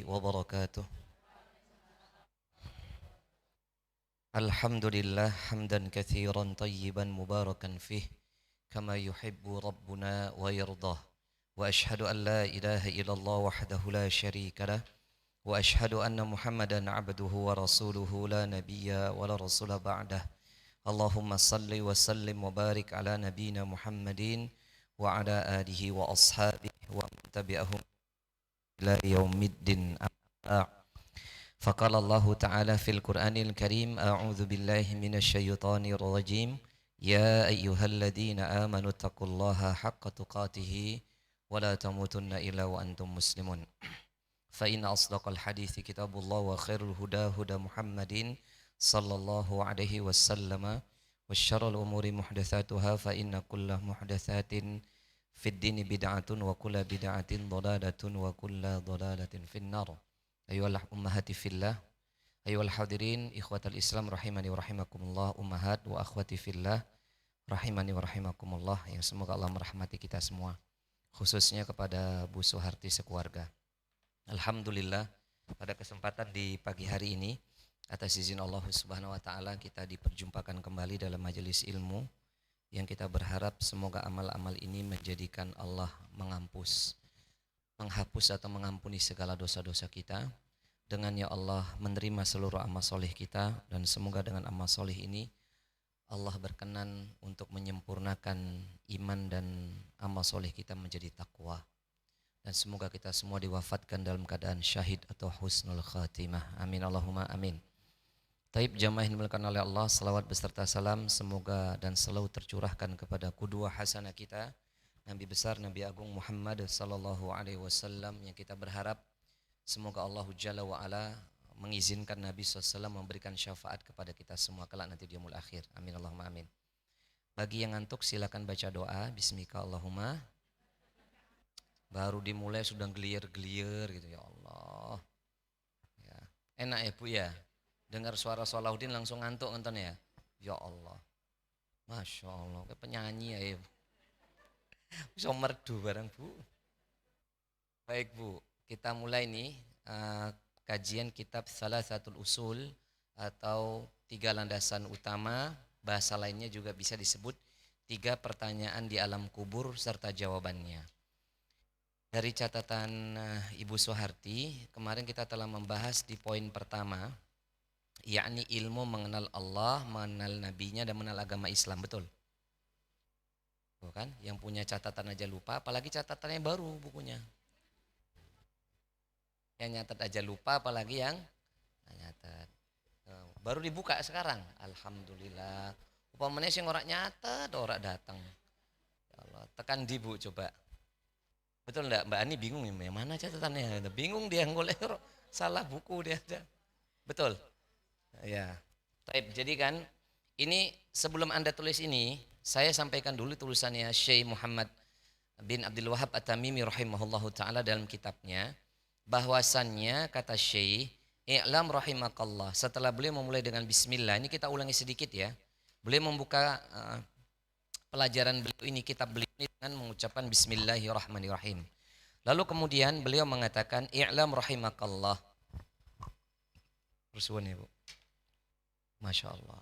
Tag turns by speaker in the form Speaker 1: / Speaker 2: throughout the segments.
Speaker 1: وبركاته. الحمد لله حمدا كثيرا طيبا مباركا فيه كما يحب ربنا ويرضاه، وأشهد أن لا إله إلا الله وحده لا شريك له، وأشهد أن محمدا عبده ورسوله لا نبي ولا رسول بعده. اللهم صل وسلم وبارك على نبينا محمد وعلى آله وأصحابه ومن تبعهم إلى يوم الدين. فقال الله تعالى في القرآن الكريم: أعوذ بالله من الشيطان الرجيم، يا أيها الذين آمنوا اتقوا الله حق تقاته ولا تموتن إلا وأنتم مسلمون. فإن أصدق الحديث كتاب الله، وخير الهدى هدى محمد صلى الله عليه وسلم، وشر الأمور محدثاتها، فإن كل محدثات في الدين بدعة وكل بدعة ضلالة وكل ضلالة في النار. Ayuhal ummahati fillah, ayuhal hadirin ikhwatal Islam rahimani wa rahimakumullah, ummahat wa akhwati fillah rahimani wa rahimakumullah, yang semoga Allah merahmati kita semua, khususnya kepada Bu Suharti sekeluarga. Alhamdulillah, pada kesempatan di pagi hari ini atas izin Allah Subhanahu wa taala kita diperjumpakan kembali dalam majelis ilmu yang kita berharap semoga amal-amal ini menjadikan Allah menghapus atau mengampuni segala dosa-dosa kita. Dengan ya Allah menerima seluruh amal soleh kita, dan semoga dengan amal soleh ini Allah berkenan untuk menyempurnakan iman dan amal soleh kita menjadi takwa, dan semoga kita semua diwafatkan dalam keadaan syahid atau husnul khatimah. Amin Allahumma amin. Taib jamaah yang dimuliakan oleh Allah, salawat beserta salam semoga dan selalu tercurahkan kepada qudwah hasanah kita, Nabi besar, Nabi agung Muhammad sallallahu alaihi wasallam, yang kita berharap semoga Allah Jalla wa Ala mengizinkan Nabi SAW memberikan syafaat kepada kita semua kelak nanti di yaumul akhir. Amin Allahumma amin. Bagi yang ngantuk silakan baca doa Bismika Allahumma. Baru dimulai sudah gelier-gelier gitu, ya Allah ya. Enak ya Bu ya, dengar suara Salahuddin langsung ngantuk nonton ya. Ya Allah, Masya Allah, kayak penyanyi ya, ya. Bisa merdu bareng Bu. Baik Bu, kita mulai nih kajian kitab Salasatul Usul atau 3 landasan utama, bahasa lainnya juga bisa disebut 3 pertanyaan di alam kubur serta jawabannya. Dari catatan Ibu Suharti, kemarin kita telah membahas di poin pertama, yakni ilmu mengenal Allah, mengenal nabinya, dan mengenal agama Islam, betul? Bukan? Yang punya catatan aja lupa, apalagi catatannya baru bukunya. Yang nyatat aja lupa, apalagi yang nyatat baru dibuka sekarang. Alhamdulillah. Upamanya sing ora nyatet ora datang. Ya Allah, tekan di Bu coba. Betul enggak? Mbak Ani bingung ya, mana catatannya? Bingung dia ngoleh salah buku dia ada. Betul? Ya. Taib. Jadi kan ini sebelum Anda tulis ini, saya sampaikan dulu tulisannya Syekh Muhammad bin Abdul Wahab At-Tamimi rahimahullahu taala dalam kitabnya, bahwasannya kata Syekh, i'lam rahimakallah, setelah beliau memulai dengan bismillah, ini kita ulangi sedikit ya. Beliau membuka pelajaran beliau ini, kitab beliau ini dengan mengucapkan bismillahirrahmanirrahim. Lalu kemudian beliau mengatakan i'lam rahimakallah. Bersuun ya Bu. Masya Allah,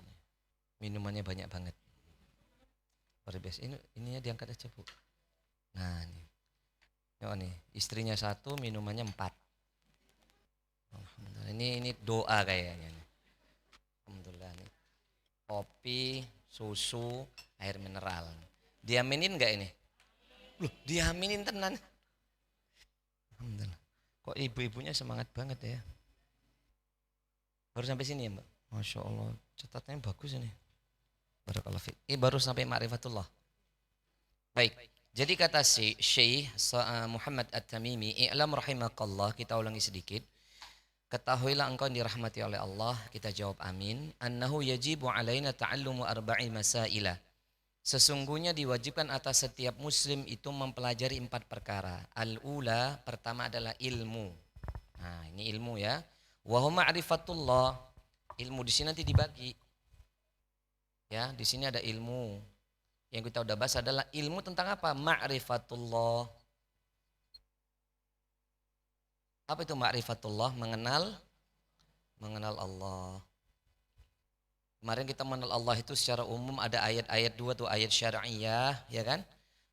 Speaker 1: minumannya banyak banget. Luar biasa. Ininya diangkat aja Bu. Nah ini. Oh, nih istrinya 1, minumannya 4. Alhamdulillah. Ini doa kayaknya nih. Alhamdulillah nih. Kopi, susu, air mineral. Diaminin nggak ini? Loh, diaminin tenan. Alhamdulillah. Kok ibu-ibunya semangat banget ya? Baru sampai sini ya Mbak? Masya Allah, catatannya bagus ini. Barakallahu fiik. Ini baru sampai ma'rifatullah. Baik. Jadi kata Syekh Muhammad At-Tamimi, i'lam rahimakallah, kita ulangi sedikit. Ketahuilah engkau dirahmati oleh Allah, kita jawab amin. Annahu yajibu alaina ta'allumu arba'i masaila. Sesungguhnya diwajibkan atas setiap muslim itu mempelajari 4 perkara. Al-ula, pertama adalah ilmu. Nah, ini ilmu ya. Wa huwa ma'rifatullah. Ilmu di sini nanti dibagi. Ya, di sini ada ilmu. Yang kita udah bahas adalah ilmu tentang apa? Ma'rifatullah. Apa itu ma'rifatullah? Mengenal Allah. Kemarin kita mengenal Allah itu secara umum ada ayat-ayat dua tuh, ayat syar'iyah, ya kan?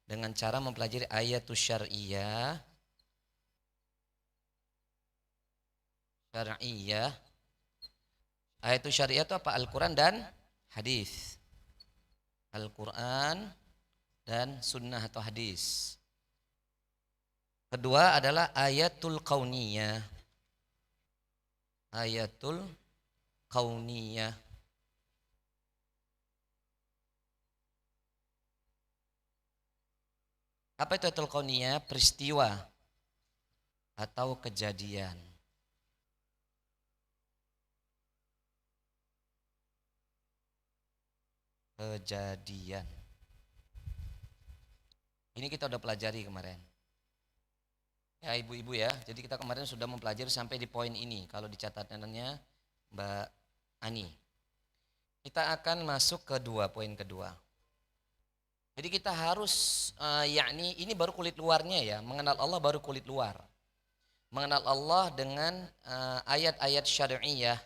Speaker 1: Dengan cara mempelajari ayatus syar'iyah, Ayatus syariah itu apa? Al-Quran dan hadis. Al-Quran dan sunnah atau hadis. Kedua adalah ayatul kauniyah. Ayatul kauniyah. Apa itu ayatul kauniyah? Peristiwa atau kejadian. Ini kita udah pelajari kemarin. Ya ibu-ibu ya, jadi kita kemarin sudah mempelajari sampai di poin ini. Kalau di catatannya Mbak Ani. Kita akan masuk ke poin kedua. Jadi kita harus yakni ini baru kulit luarnya ya, mengenal Allah baru kulit luar. Mengenal Allah dengan ayat-ayat syari'iyah.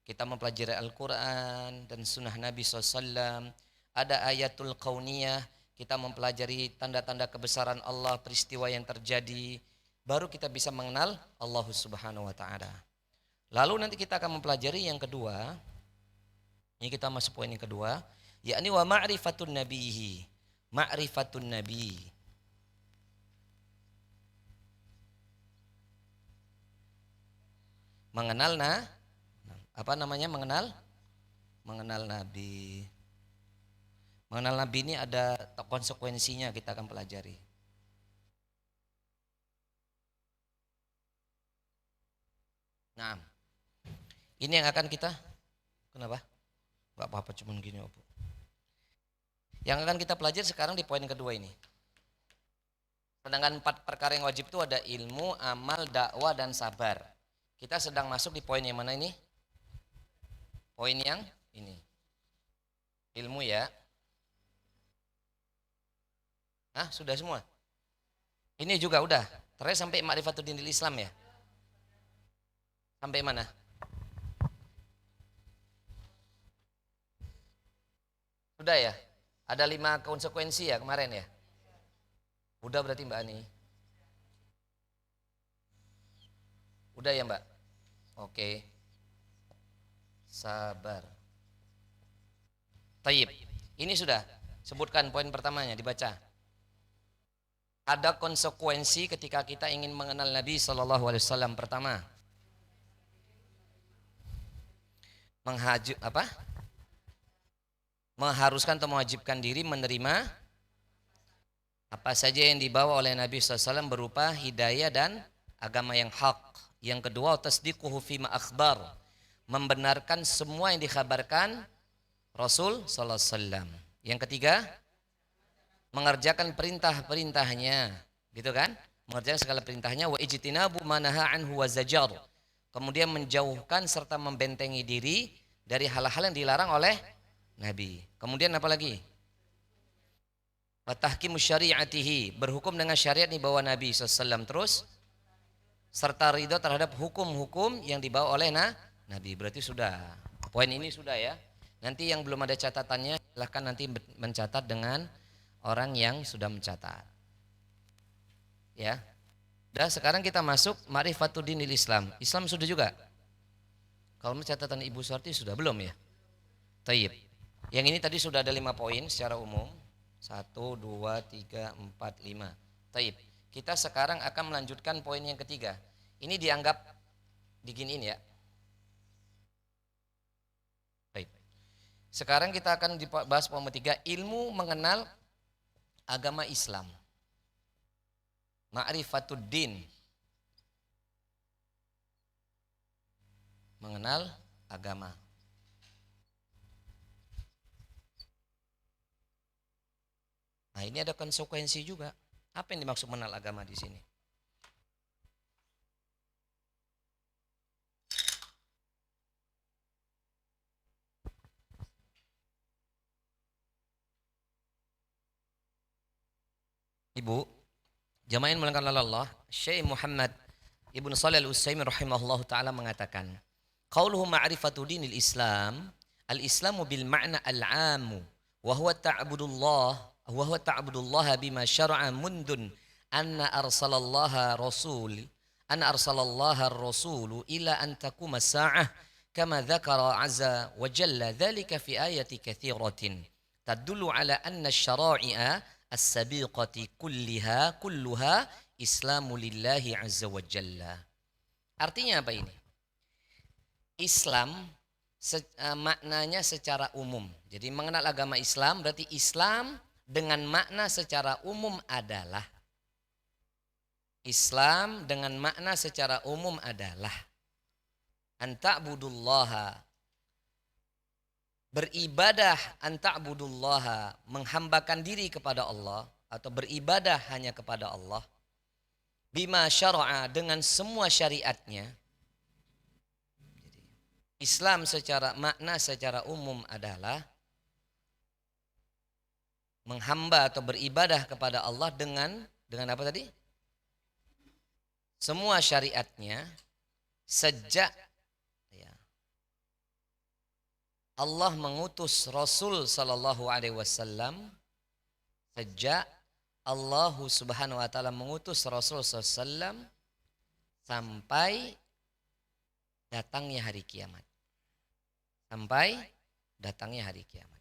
Speaker 1: Kita mempelajari Al-Quran dan sunnah Nabi SAW. Ada ayatul kauniyah, kita mempelajari tanda-tanda kebesaran Allah, peristiwa yang terjadi. Baru kita bisa mengenal Allah Subhanahu wa ta'ala. Lalu nanti kita akan mempelajari yang kedua. Ini kita masuk poin yang kedua, yakni wa ma'rifatun nabihi. Ma'rifatun nabi. Mengenal mengenal nabi. Mengenal nabi ini ada konsekuensinya, kita akan pelajari. Nah, ini yang akan kita, kenapa? Gak apa-apa, cuman gini Bu. Yang akan kita pelajari sekarang di poin kedua ini. Sedangkan 4 perkara yang wajib itu ada ilmu, amal, dakwah, dan sabar. Kita sedang masuk di poin yang mana ini? Poin yang ini. Ilmu ya. Nah, sudah semua. Ini juga udah. Terakhir sampai ma'rifatul dinil Islam ya. Sampai mana? Sudah ya? Ada 5 konsekuensi ya kemarin ya? Udah berarti Mbak Ani. Udah ya Mbak? Oke. Sabar. Taib. Ini sudah. Sebutkan poin pertamanya, dibaca. Ada konsekuensi ketika kita ingin mengenal Nabi SAW. Pertama, mengharuskan atau mewajibkan diri menerima apa saja yang dibawa oleh Nabi SAW berupa hidayah dan agama yang hak. Yang kedua, tasdiquhu fima akhbar, membenarkan semua yang dikhabarkan Rasul SAW. Yang ketiga, mengerjakan perintah-perintahnya, gitu kan? Mengerjakan segala perintahnya. Wa ijtinabu manaha anhu wa zajar, kemudian menjauhkan serta membentengi diri dari hal-hal yang dilarang oleh Nabi. Kemudian apa lagi? Wa tahkimu syari'atihi, berhukum dengan syariat yang dibawa Nabi SAW. Terus serta ridho terhadap hukum-hukum yang dibawa oleh Nabi. Berarti sudah. Poin ini sudah ya. Nanti yang belum ada catatannya silahkan nanti mencatat dengan orang yang sudah mencatat. Ya. Dan sekarang kita masuk ma'rifatul dinil Islam. Islam sudah juga. Kalau catatan Ibu Suwarti sudah belum ya? Taib. Yang ini tadi sudah ada 5 poin secara umum. 1, 2, 3, 4, 5. Taib. Kita sekarang akan melanjutkan poin yang ketiga. Ini dianggap diginiin ya. Taib. Sekarang kita akan bahas poin ketiga, ilmu mengenal agama Islam. Ma'rifatud din, mengenal agama. Nah, ini ada konsekuensi juga. Apa yang dimaksud mengenal agama di sini? Ibu, jamaah yang muliakan Allah, Syekh Muhammad Ibnu Shalih Al-Utsaimin rahimahullahu taala mengatakan, qauluhu ma'rifatu dinil Islam, al-Islamu bil ma'na al-'am wa huwa ta'budullah wa huwa ta'budullah bima syara'a mundun anna arsalallaha rasul anna arsalallaha ar-rasulu ila an taquma as-sa'ah kama dzakara 'azza wa jalla dzalika fi ayati katsiratin tadullu ala anna asy-syara'i'a as-sabiqati kulluha islamu lillahi 'azza wa jalla. Artinya apa ini? Islam maknanya secara umum. Jadi mengenal agama Islam berarti Islam dengan makna secara umum adalah Islam dengan makna secara umum adalah anta'budullaha, beribadah, anta'budullaha, menghambakan diri kepada Allah atau beribadah hanya kepada Allah, bima syara'a, dengan semua syariatnya. Islam secara makna secara umum adalah menghamba atau beribadah kepada Allah dengan apa tadi? Semua syariatnya, sejak ya, Allah mengutus Rasul sallallahu alaihi wasallam, sejak Allah Subhanahu wa taala mengutus Rasul sallallahu alaihi wasallam sampai datangnya hari kiamat. Sampai datangnya hari kiamat.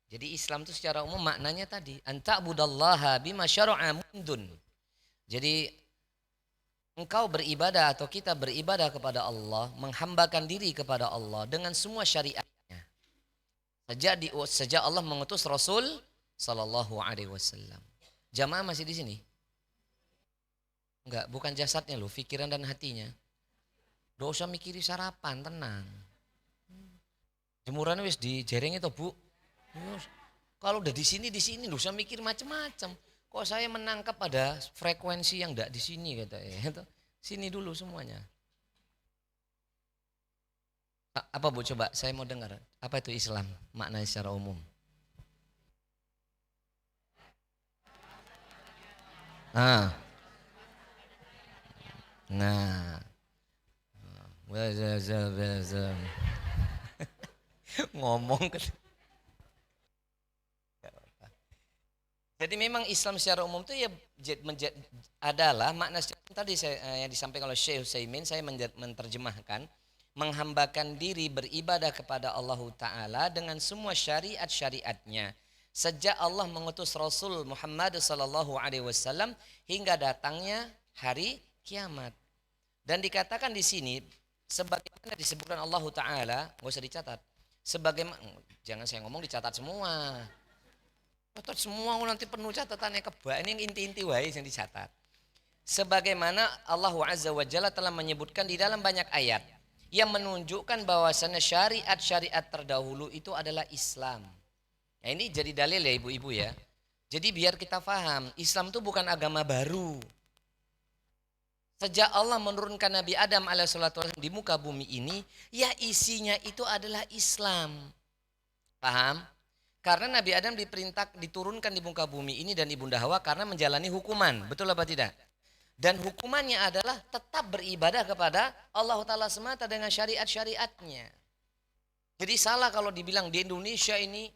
Speaker 1: Jadi Islam itu secara umum maknanya tadi anta'budallaha bima syara'a mundun. Jadi engkau beribadah atau kita beribadah kepada Allah, menghambakan diri kepada Allah dengan semua syariatnya. Sejak Allah mengutus Rasul sallallahu alaihi wasallam. Jamaah masih di sini? Enggak, bukan jasadnya loh, pikiran dan hatinya. Nggak usah mikiri sarapan, tenang. Jemuran wis dijereng itu Bu. Kalau udah di sini nggak usah mikir macam-macam. Kok saya menangkap ada frekuensi yang enggak di sini katanya. Sini dulu semuanya. Apa Bu, coba saya mau dengar. Apa itu Islam maknanya secara umum? Nah. Ngomong ke. Jadi memang Islam secara umum itu ya adalah makna tadi yang disampaikan oleh Syekh Utsaimin, saya menerjemahkan, menghambakan diri beribadah kepada Allah Ta'ala dengan semua syariat-syariatnya sejak Allah mengutus Rasul Muhammad sallallahu alaihi wasallam hingga datangnya hari kiamat. Dan dikatakan di sini sebagaimana disebutkan Allah Ta'ala, nggak usah dicatat. Sebagaimana, jangan saya ngomong dicatat semua. Catat semua nanti penuh catatannya kebak. Ini yang inti-inti wae yang dicatat. Sebagaimana Allah Azza wa Jalla telah menyebutkan di dalam banyak ayat yang menunjukkan bahwasannya syariat-syariat terdahulu itu adalah Islam. Nah, ini jadi dalil ya ibu-ibu ya. Jadi biar kita paham, Islam itu bukan agama baru. Sejak Allah menurunkan Nabi Adam alaihissalam di muka bumi ini, ya isinya itu adalah Islam. Paham? Karena Nabi Adam diturunkan di muka bumi ini dan Ibunda Hawa karena menjalani hukuman. Betul apa tidak? Dan hukumannya adalah tetap beribadah kepada Allah Ta'ala semata dengan syariat-syariatnya. Jadi salah kalau dibilang di Indonesia ini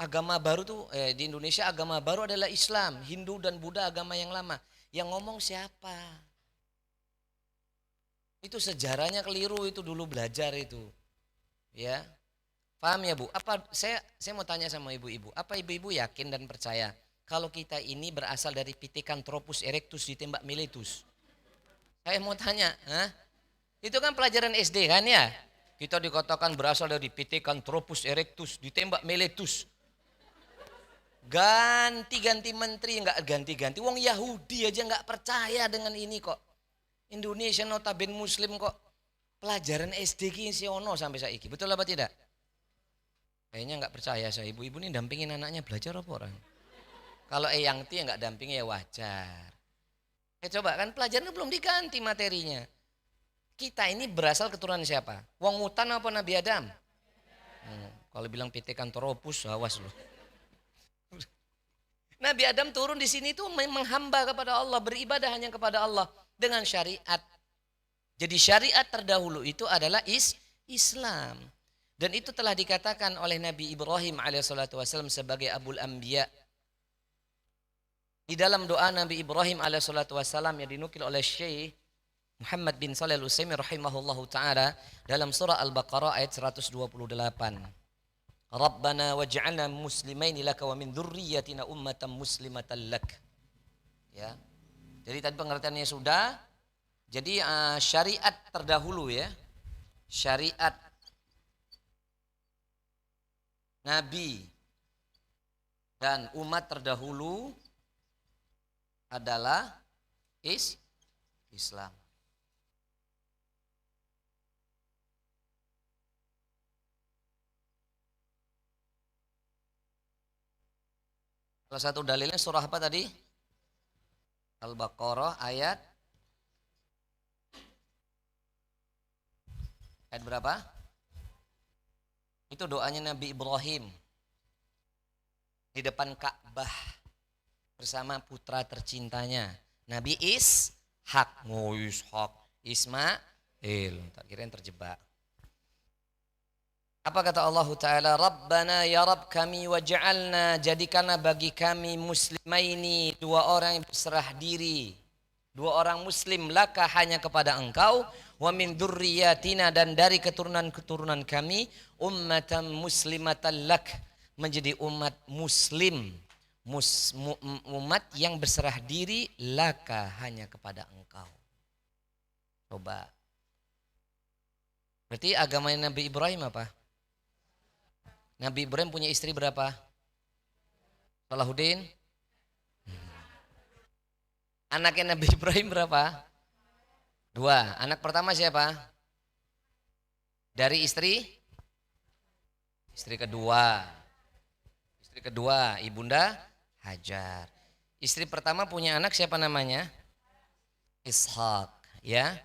Speaker 1: agama baru tuh, di Indonesia agama baru adalah Islam, Hindu dan Buddha agama yang lama. Yang ngomong siapa? Itu sejarahnya keliru, itu dulu belajar itu. Ya. Paham ya Bu? Apa saya mau tanya sama ibu-ibu, apa ibu-ibu yakin dan percaya kalau kita ini berasal dari Pithecanthropus erectus ditembak Miletus? Saya mau tanya, itu kan pelajaran SD kan ya? Kita dikatakan berasal dari Pithecanthropus erectus ditembak Miletus. Ganti-ganti menteri, enggak ganti-ganti. Wong Yahudi aja enggak percaya dengan ini kok. Indonesia notabene muslim kok. Pelajaran SD ki si ono sampai saiki. Betul apa tidak? Kayaknya enggak percaya saya. Ibu-ibu ini dampingin anaknya belajar apa orang? Kalau Eyang Ti enggak dampingi ya wajar. Coba kan pelajaran belum diganti materinya. Kita ini berasal keturunan siapa? Wong Utan apa Nabi Adam? Kalau bilang Pithecanthropus awas loh. Nabi Adam turun di sini itu menghamba kepada Allah, beribadah hanya kepada Allah. dengan syariat. Jadi syariat terdahulu itu adalah Islam. Dan itu telah dikatakan oleh Nabi Ibrahim alaihissalam sebagai Abul Anbiya. Di dalam doa Nabi Ibrahim alaihissalam yang dinukil oleh Syekh Muhammad bin Shalih Al-Utsaimin rahimahullahu taala dalam surah Al-Baqarah ayat 128. Rabbana waj'alna muslimaini laka wa min dzurriyyatina ummatan muslimatan lak. Ya. Jadi tadi pengertiannya sudah. Jadi syariat terdahulu ya. Syariat Nabi dan umat terdahulu adalah Islam. Salah satu dalilnya surah apa tadi? Al-Baqarah ayat berapa? Itu doanya Nabi Ibrahim di depan Ka'bah bersama putra tercintanya Nabi Ishak. Ishak, Ismail. Tak kirain terjebak. Apa kata Allah Ta'ala? Rabbana ya Rabb kami waj'alna, jadikanlah bagi kami muslimaini, dua orang yang berserah diri, dua orang muslim laka hanya kepada engkau, wa min dzurriyyatina dan dari keturunan-keturunan kami, ummatan muslimatan lak, menjadi umat muslim, umat yang berserah diri laka hanya kepada engkau. Coba. Berarti agamanya Nabi Ibrahim apa? Nabi Ibrahim punya istri berapa? Salahuddin. Anaknya Nabi Ibrahim berapa? 2. Anak pertama siapa? Dari istri kedua. Istri kedua Ibunda Hajar. Istri pertama punya anak siapa namanya? Ishak, ya.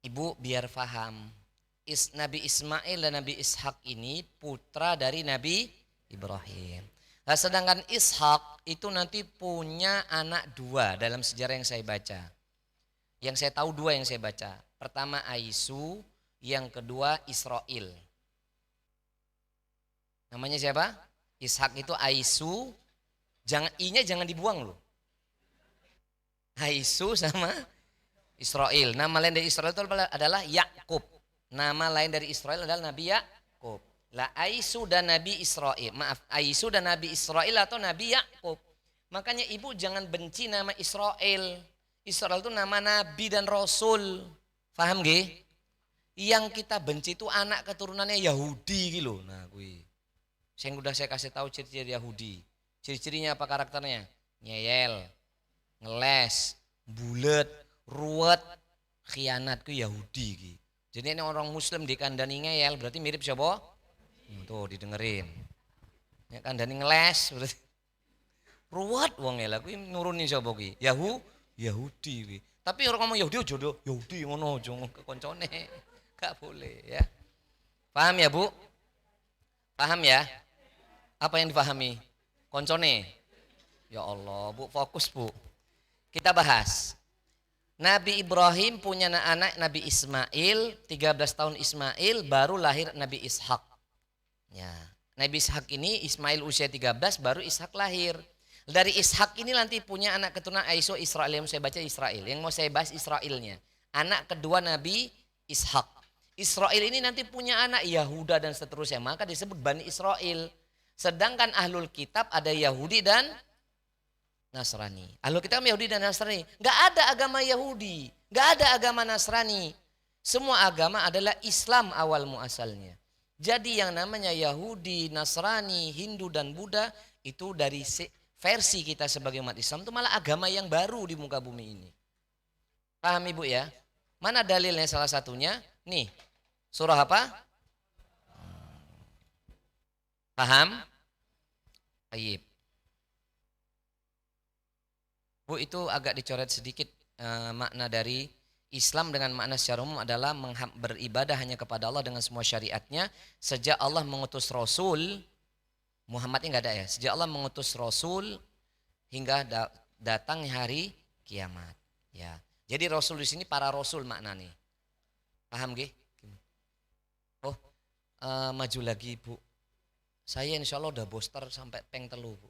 Speaker 1: Ibu biar paham. Nabi Ismail dan Nabi Ishak ini putra dari Nabi Ibrahim. Nah, sedangkan Ishak itu nanti punya anak 2 dalam sejarah yang saya baca. Yang saya tahu 2 yang saya baca. Pertama Aisu, yang kedua Israel. Namanya siapa? Ishak itu Aisu. I-nya jangan dibuang loh. Aisu sama Israel. Nama lain dari Israel itu adalah Yakub. Nama lain dari Israel adalah Nabi Yakub. Lah Aisu dan Nabi Israel. Maaf, Aisu dan Nabi Israel atau Nabi Yakub. Makanya ibu jangan benci nama Israel. Israel itu nama Nabi dan Rasul. Paham gak? Yang kita benci itu anak keturunannya Yahudi gitu. Nah, yang udah saya kasih tahu ciri-ciri Yahudi. Ciri-cirinya apa karakternya? Nyeyel, ngeles, bulet, ruwet, khianat ku Yahudi gitu. Jadi ini orang muslim dikandani ngeyel berarti mirip siapa? Tuh didengerin. Ya kandani ngeles berarti ruwet wong ngeyel kuwi nurunin siapa ki? Yahudi ki. Tapi orang ngomong Yahudi jodoh Yahudi ngono aja ke koncone. Gak boleh ya. Paham ya, Bu? Paham ya? Apa yang dipahami? Koncone. Ya Allah, Bu, fokus, Bu. Kita bahas. Nabi Ibrahim punya anak Nabi Ismail, 13 tahun Ismail baru lahir Nabi Ishak. Ya, Nabi Ishak ini Ismail usia 13 baru Ishak lahir. Dari Ishak ini nanti punya anak keturunan Aisyah Israel, yang saya baca Israel. Yang mau saya bahas Israelnya. Anak kedua Nabi Ishak. Israel ini nanti punya anak Yahuda dan seterusnya, maka disebut Bani Israel. Sedangkan ahlul kitab ada Yahudi dan Nasrani. Ahlul kitab Yahudi dan Nasrani. Gak ada agama Yahudi, gak ada agama Nasrani. Semua agama adalah Islam awal muasalnya. Jadi yang namanya Yahudi, Nasrani, Hindu dan Buddha itu dari versi kita sebagai umat Islam itu malah agama yang baru di muka bumi ini. Paham Ibu ya? Mana dalilnya salah satunya? Nih, surah apa? Paham? Baik. Bu, itu agak dicoret sedikit makna dari Islam dengan makna secara umum adalah beribadah hanya kepada Allah dengan semua syariatnya. Sejak Allah mengutus Rasul, Muhammad ini enggak ada ya. Sejak Allah mengutus Rasul hingga datang hari kiamat. Ya, Jadi rasul di sini para rasul maknanya. Paham nggih? Oh, maju lagi Bu. Saya insya Allah udah booster sampai peng telu Bu.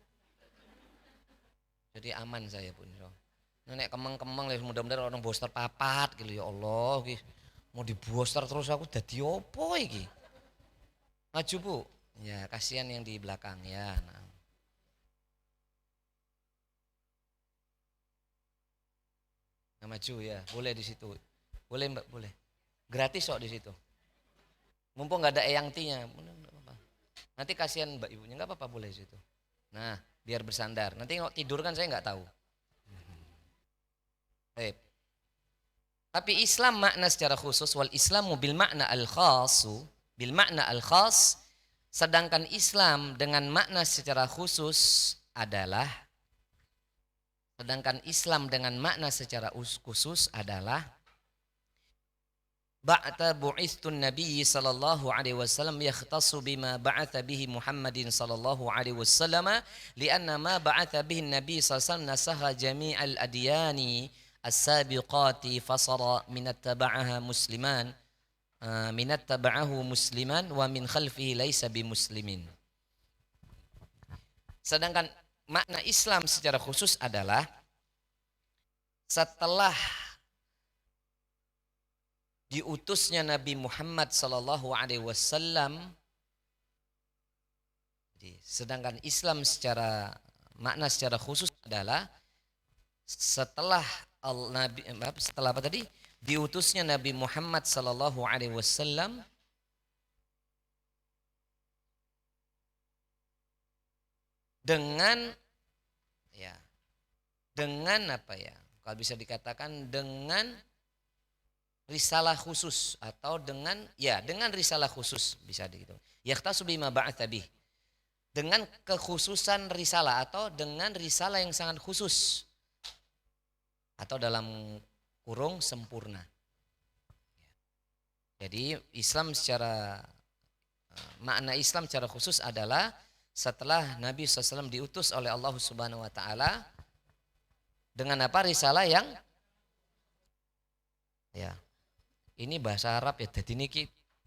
Speaker 1: Jadi aman saya Bu. Nek kemeng-kemeng lah mudah-mudahan orang booster papat gitu ya Allah. Mau di booster terus aku dadi opo iki? Maju Bu. Ya kasihan yang di belakang ya. Nah, maju ya, boleh di situ. Boleh Mbak, boleh. Gratis kok di situ. Mumpung nggak ada eyang-tinya. Nanti kasihan Mbak Ibunya nggak apa-apa boleh di situ. Nah, biar bersandar. Nanti kalau tidur kan saya nggak tahu. Baik. Tapi Islam makna secara khusus wal Islamu bil makna al khasu bil makna al khas, sedangkan Islam dengan makna secara khusus adalah ba'ta bu'istun nabiy sallallahu alaihi wasallam yakhtassu bima ba'atha bihi Muhammadin sallallahu alaihi wasallam lianna ma ba'atha bihi nabiy sallallahu alaihi wasallam nasaha jami'al adyani as-sabiqati fasara min attaba'aha musliman min attaba'ahu musliman wa min khalfihi laisa bimuslimin. Sedangkan makna Islam secara khusus adalah setelah diutusnya Nabi Muhammad sallallahu alaihi wasallam. Sedangkan Islam secara makna secara khusus adalah setelah apa tadi? Diutusnya Nabi Muhammad sallallahu alaihi wasallam dengan apa ya? Kalau bisa dikatakan dengan risalah khusus atau dengan risalah khusus bisa begitu. Yahtasu bima ba'atsa bih. Dengan kekhususan risalah atau dengan risalah yang sangat khusus. Atau dalam kurung sempurna. Jadi Islam secara makna Islam secara khusus adalah setelah Nabi SAW diutus oleh Allah Subhanahu wa taala dengan apa? Risalah yang ini bahasa Arab ya, jadi ini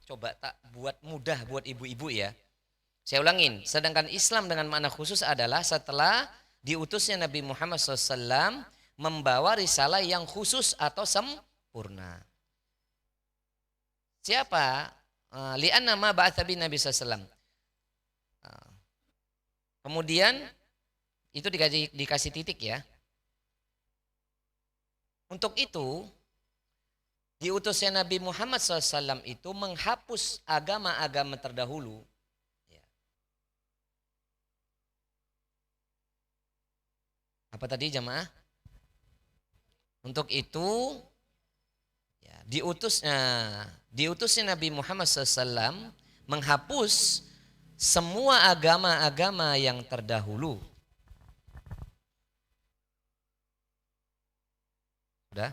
Speaker 1: coba tak buat mudah buat ibu-ibu ya. Saya ulangin, sedangkan Islam dengan makna khusus adalah setelah diutusnya Nabi Muhammad SAW membawa risalah yang khusus atau sempurna. Siapa? Li'anna ma ba'atsa bi Nabi SAW. Kemudian itu dikasih titik ya. Untuk itu diutusnya Nabi Muhammad SAW itu menghapus agama-agama terdahulu. Apa tadi jamaah? Untuk itu diutusnya Nabi Muhammad SAW menghapus semua agama-agama yang terdahulu. Sudah?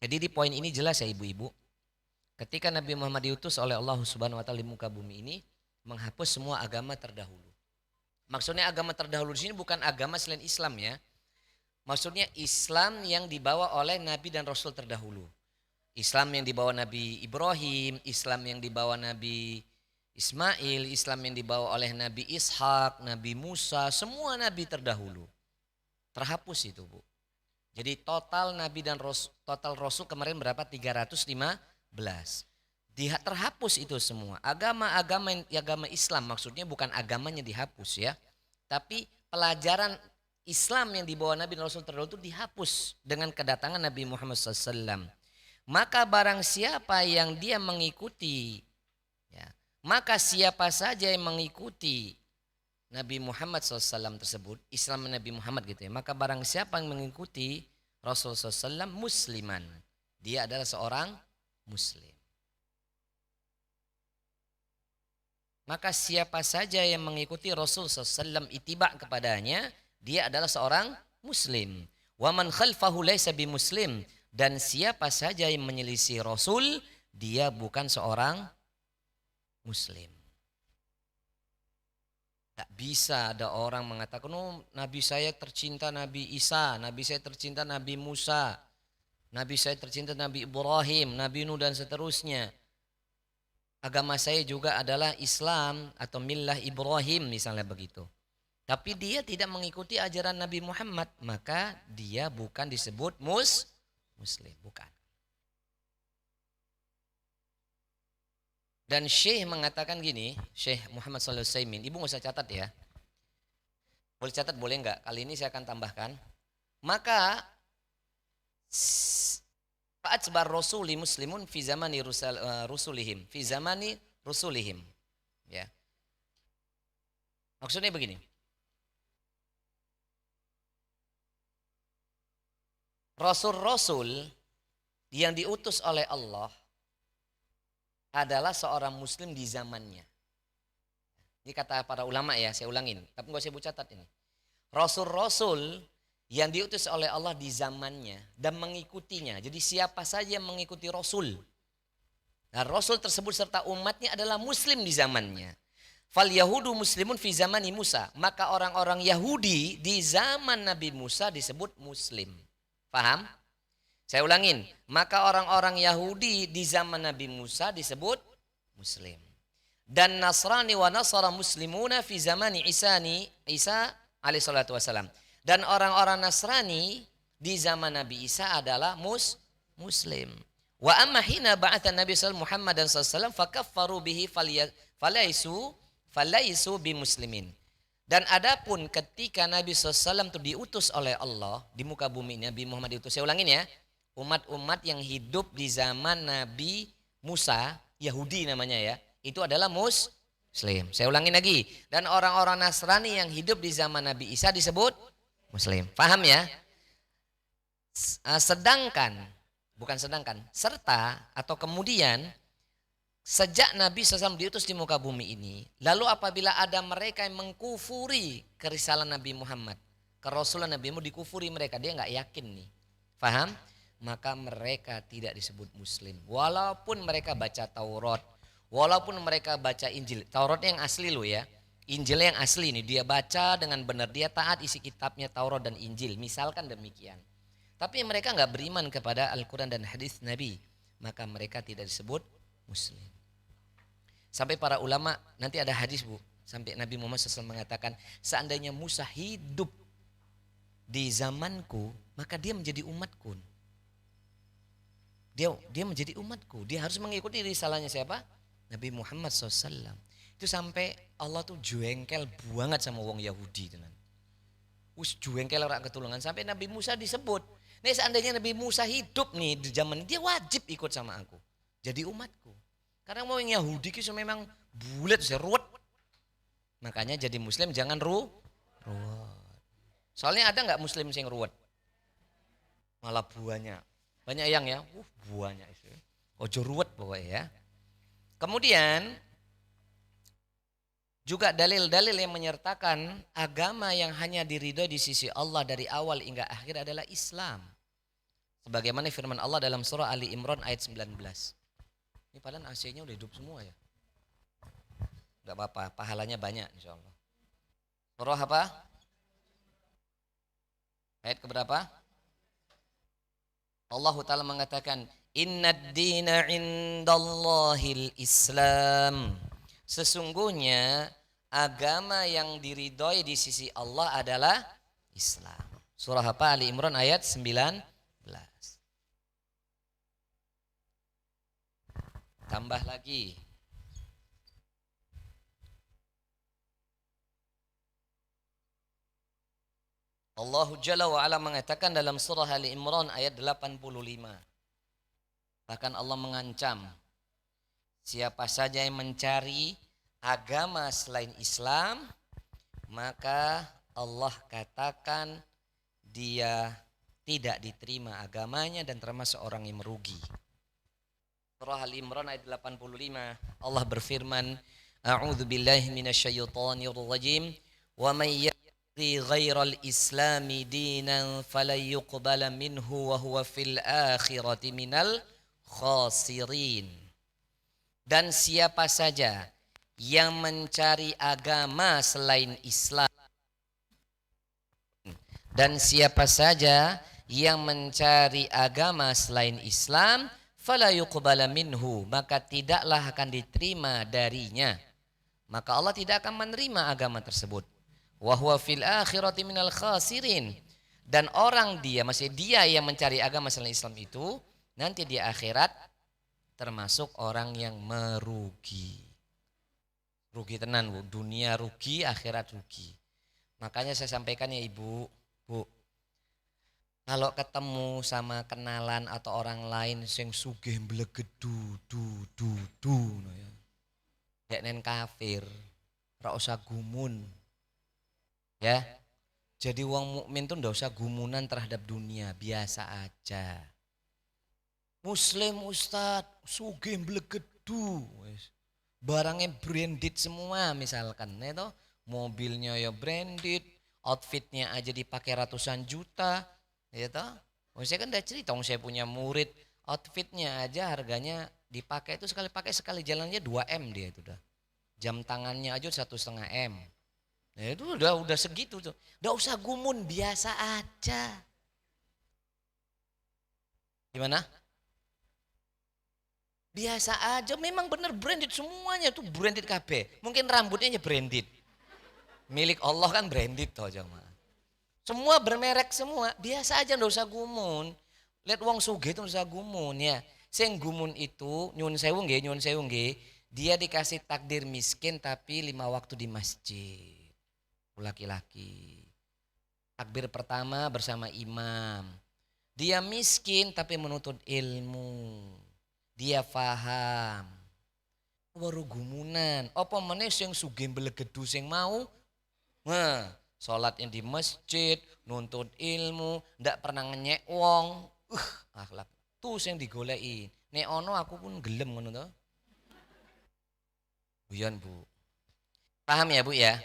Speaker 1: Jadi di poin ini jelas ya ibu-ibu. Ketika Nabi Muhammad diutus oleh Allah Subhanahu wa taala di muka bumi ini menghapus semua agama terdahulu. Maksudnya agama terdahulu di sini bukan agama selain Islam ya. Maksudnya Islam yang dibawa oleh Nabi dan Rasul terdahulu. Islam yang dibawa Nabi Ibrahim, Islam yang dibawa Nabi Ismail, Islam yang dibawa oleh Nabi Ishak, Nabi Musa, semua Nabi terdahulu. Terhapus itu Bu. Jadi total Nabi dan total Rasul kemarin berapa? 315. Terhapus itu semua. Agama Islam maksudnya bukan agamanya dihapus ya. Tapi pelajaran Islam yang dibawa Nabi dan Rasul terdahulu itu dihapus dengan kedatangan Nabi Muhammad SAW. Maka barang siapa yang dia mengikuti, maka siapa saja yang mengikuti Nabi Muhammad SAW tersebut, Islam Nabi Muhammad gitu ya. Maka barang siapa yang mengikuti Rasulullah SAW musliman, dia adalah seorang muslim. Maka siapa saja yang mengikuti Rasulullah SAW ittiba kepadanya, dia adalah seorang muslim. Wa man khalfahu laisa bimuslim, dan siapa saja yang menyelisih Rasul, dia bukan seorang muslim. Tak bisa ada orang mengatakan, oh Nabi saya tercinta Nabi Isa, Nabi saya tercinta Nabi Musa, Nabi saya tercinta Nabi Ibrahim, Nabi Nuh dan seterusnya. Agama saya juga adalah Islam atau millah Ibrahim misalnya begitu. Tapi dia tidak mengikuti ajaran Nabi Muhammad, maka dia bukan disebut muslim, bukan. Dan Syekh mengatakan gini, Syekh Muhammad Shalih Utsaimin, ibu nggak usah catat ya. Boleh catat boleh nggak? Kali ini saya akan tambahkan. Maka fa'atbar rasuli muslimun fi zamani rusulihim, fi zamani rusulihim. Ya. Maksudnya begini. Rasul-rasul yang diutus oleh Allah adalah seorang muslim di zamannya. Ini kata para ulama ya, saya ulangin. Tapi nggak saya catat ini. Rasul-rasul yang diutus oleh Allah di zamannya dan mengikutinya. Jadi siapa saja yang mengikuti Rasul. Nah, Rasul tersebut serta umatnya adalah muslim di zamannya. Fal Yahudu muslimun fi zamani Musa. Maka orang-orang Yahudi di zaman Nabi Musa disebut muslim. Paham? Saya ulangin. Maka orang-orang Yahudi di zaman Nabi Musa disebut muslim. Dan Nasrani wa Nasara muslimuna fi zamani Isa alaihi salatu wassalam. Dan orang-orang Nasrani di zaman Nabi Isa adalah muslim. Wa amma hina ba'atha Nabi sallallahu Muhammad dan sallallahu fakaffaru bihi falaisu bimuslimin. Dan adapun ketika Nabi SAW itu diutus oleh Allah di muka bumi ini, Nabi Muhammad diutus. Saya ulangin ya, umat-umat yang hidup di zaman Nabi Musa, Yahudi namanya ya, itu adalah muslim. Saya ulangin lagi. Dan orang-orang Nasrani yang hidup di zaman Nabi Isa disebut muslim. Paham ya? Serta atau kemudian sejak Nabi SAW diutus di muka bumi ini, lalu apabila ada mereka yang mengkufuri kerisalan Nabi Muhammad, kerasulan Nabi Muhammad, dikufuri mereka, dia nggak yakin nih, paham? Maka mereka tidak disebut muslim, walaupun mereka baca Taurat, walaupun mereka baca Injil. Tauratnya yang asli loh ya, Injilnya yang asli nih, dia baca dengan benar, dia taat isi kitabnya Taurat dan Injil, misalkan demikian. Tapi mereka nggak beriman kepada Al-Quran dan hadis Nabi, maka mereka tidak disebut muslim. Sampai para ulama, nanti ada hadis bu, sampai Nabi Muhammad SAW mengatakan, seandainya Musa hidup di zamanku, maka dia menjadi umatku. Dia menjadi umatku. Dia harus mengikuti risalahnya siapa? Nabi Muhammad SAW. Itu sampai Allah tuh jengkel banget sama wong Yahudi tenan. Jengkel orang ketulungan sampai Nabi Musa disebut. Nih seandainya Nabi Musa hidup nih di zaman ini, dia wajib ikut sama aku, jadi umatku. Karena mau yang Yahudi itu memang bulat, ruwet. Makanya jadi muslim jangan ruwet. Soalnya ada nggak muslim yang ruwet? Malah buahnya. Banyak yang ya, buahnya itu. Ojo ruwet pokoknya ya. Kemudian juga dalil-dalil yang menyertakan agama yang hanya diridhoi di sisi Allah dari awal hingga akhir adalah Islam. Sebagaimana firman Allah dalam surah Ali Imran ayat 19. Ini padahal AC-nya udah hidup semua ya. Enggak apa-apa, pahalanya banyak insyaallah. Surah apa? Ayat keberapa? Allah Ta'ala mengatakan, Innad dina indallahil Islam. Sesungguhnya agama yang diridhoi di sisi Allah adalah Islam. Surah apa? Ali Imran ayat 19. Tambah lagi. Allah Jalla wa Ala mengatakan dalam surah Ali Imran ayat 85. Bahkan Allah mengancam siapa saja yang mencari agama selain Islam, maka Allah katakan dia tidak diterima agamanya dan termasuk orang yang merugi. Surah Al-Imran ayat 85, Allah berfirman, A'udzu billahi minasyaitonir rajim, wa may yabghi ghairal islami dinan falan yuqbala minhu wa huwa fil akhirati minal khasirin. Dan siapa saja yang mencari agama selain Islam, dan siapa saja yang mencari agama selain Islam, fala yuqbala minhu, maka tidaklah akan diterima darinya. Maka Allah tidak akan menerima agama tersebut. Wa huwa fil akhirati minal khasirin, dan orang dia, maksudnya dia yang mencari agama selain Islam itu nanti di akhirat termasuk orang yang merugi. Rugi tenan Bu, dunia rugi, akhirat rugi. Makanya saya sampaikan ya Ibu, Bu, kalau ketemu sama kenalan atau orang lain sing sugih mblegedu du no ya. Deknen kafir, ora usah gumun. Ya. Jadi wong mukmin tuh ndak usah gumunan terhadap dunia, biasa aja. Muslim Ustad, sugih mblegedu wis. Barangnya branded semua misalkan, itu mobilnya ya branded, outfitnya aja dipakai ratusan juta, ya toh. Saya kan udah cerita, saya punya murid, outfitnya aja harganya dipakai itu sekali pakai sekali jalannya 2 M dia itu dah. Jam tangannya aja 1,5 M. Nah itu udah segitu tuh. Udah usah gumun, biasa aja. Gimana? Biasa aja, memang bener branded semuanya tuh branded KB. Mungkin rambutnya branded. Milik Allah kan branded toh jemaah. Semua bermerek semua, biasa aja nggak usah gumun. Lihat wong sugih itu nggak usah gumun ya. Sing gumun itu nyun sewu nggih, dia dikasih takdir miskin tapi 5 waktu di masjid. Laki-laki. Takbir pertama bersama imam. Dia miskin tapi menuntut ilmu. Dia faham. Waru gumunan. Apa meneh sing sugih mblegedu sing mau? Nah, salatnya di masjid, nuntut ilmu, ndak pernah ngenyek wong. Akhlak. Tuh sing digoleki. Nek ono aku pun gelem ngono to. Buyan, Bu. Paham ya, Bu ya?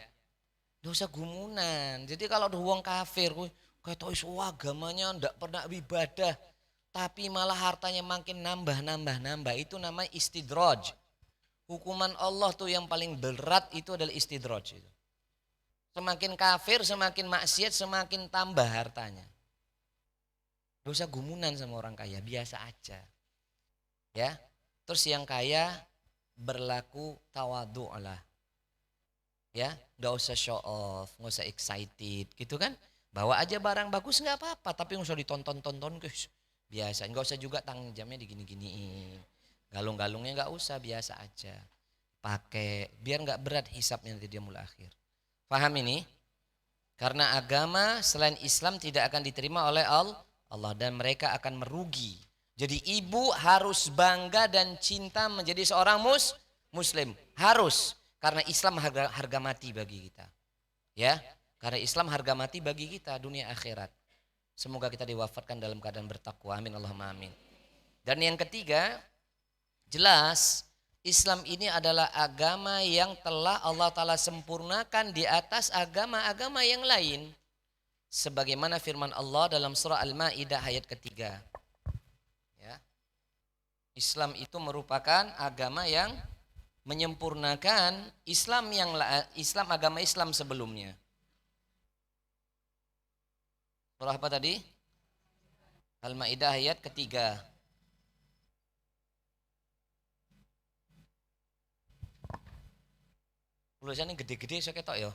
Speaker 1: Ndak usah gumunan. Jadi kalau ada wong kafir, kayak tau iso agamanya ndak pernah ibadah, tapi malah hartanya makin nambah. Itu namanya istidraj. Hukuman Allah tuh yang paling berat itu adalah istidraj itu. Semakin kafir, semakin maksiat, semakin tambah hartanya. Dosa gumunan sama orang kaya, biasa aja. Ya. Terus yang kaya berlaku tawadhu lah. Ya, nggak usah show off, nggak usah excited, gitu kan? Bawa aja barang bagus nggak apa-apa, tapi nggak usah ditonton guys. Biasa, nggak usah juga tanggung jamnya digini-giniin. Galung-galungnya nggak usah, biasa aja. Pakai biar nggak berat hisapnya nanti dia mulai akhir. Paham ini? Karena agama selain Islam tidak akan diterima oleh Allah dan mereka akan merugi. Jadi ibu harus bangga dan cinta menjadi seorang muslim. Harus, karena Islam harga mati bagi kita. Ya, karena Islam harga mati bagi kita dunia akhirat. Semoga kita diwafatkan dalam keadaan bertakwa. Amin Allahumma amin. Dan yang ketiga, jelas Islam ini adalah agama yang telah Allah Ta'ala sempurnakan di atas agama-agama yang lain. Sebagaimana firman Allah dalam surah Al-Ma'idah ayat ketiga. Ya. Islam itu merupakan agama yang menyempurnakan Islam agama Islam sebelumnya. Surah apa tadi? Al-Ma'idah ayat ketiga. Tulisannya gede-gede saya ketok ya.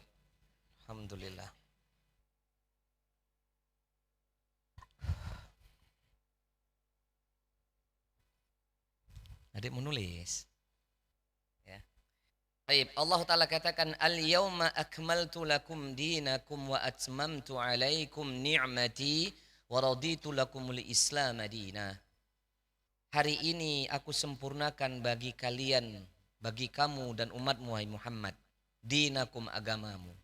Speaker 1: Alhamdulillah. Adik menulis. Ya. Baik, Allah Ta'ala katakan al-yawma akmaltu lakum dinakum wa atmamtu alaikum ni'mati wa raditu lakumul islam dina. Hari ini aku sempurnakan bagi kalian, bagi kamu dan umatmu wahai Muhammad, dinakum agamamu.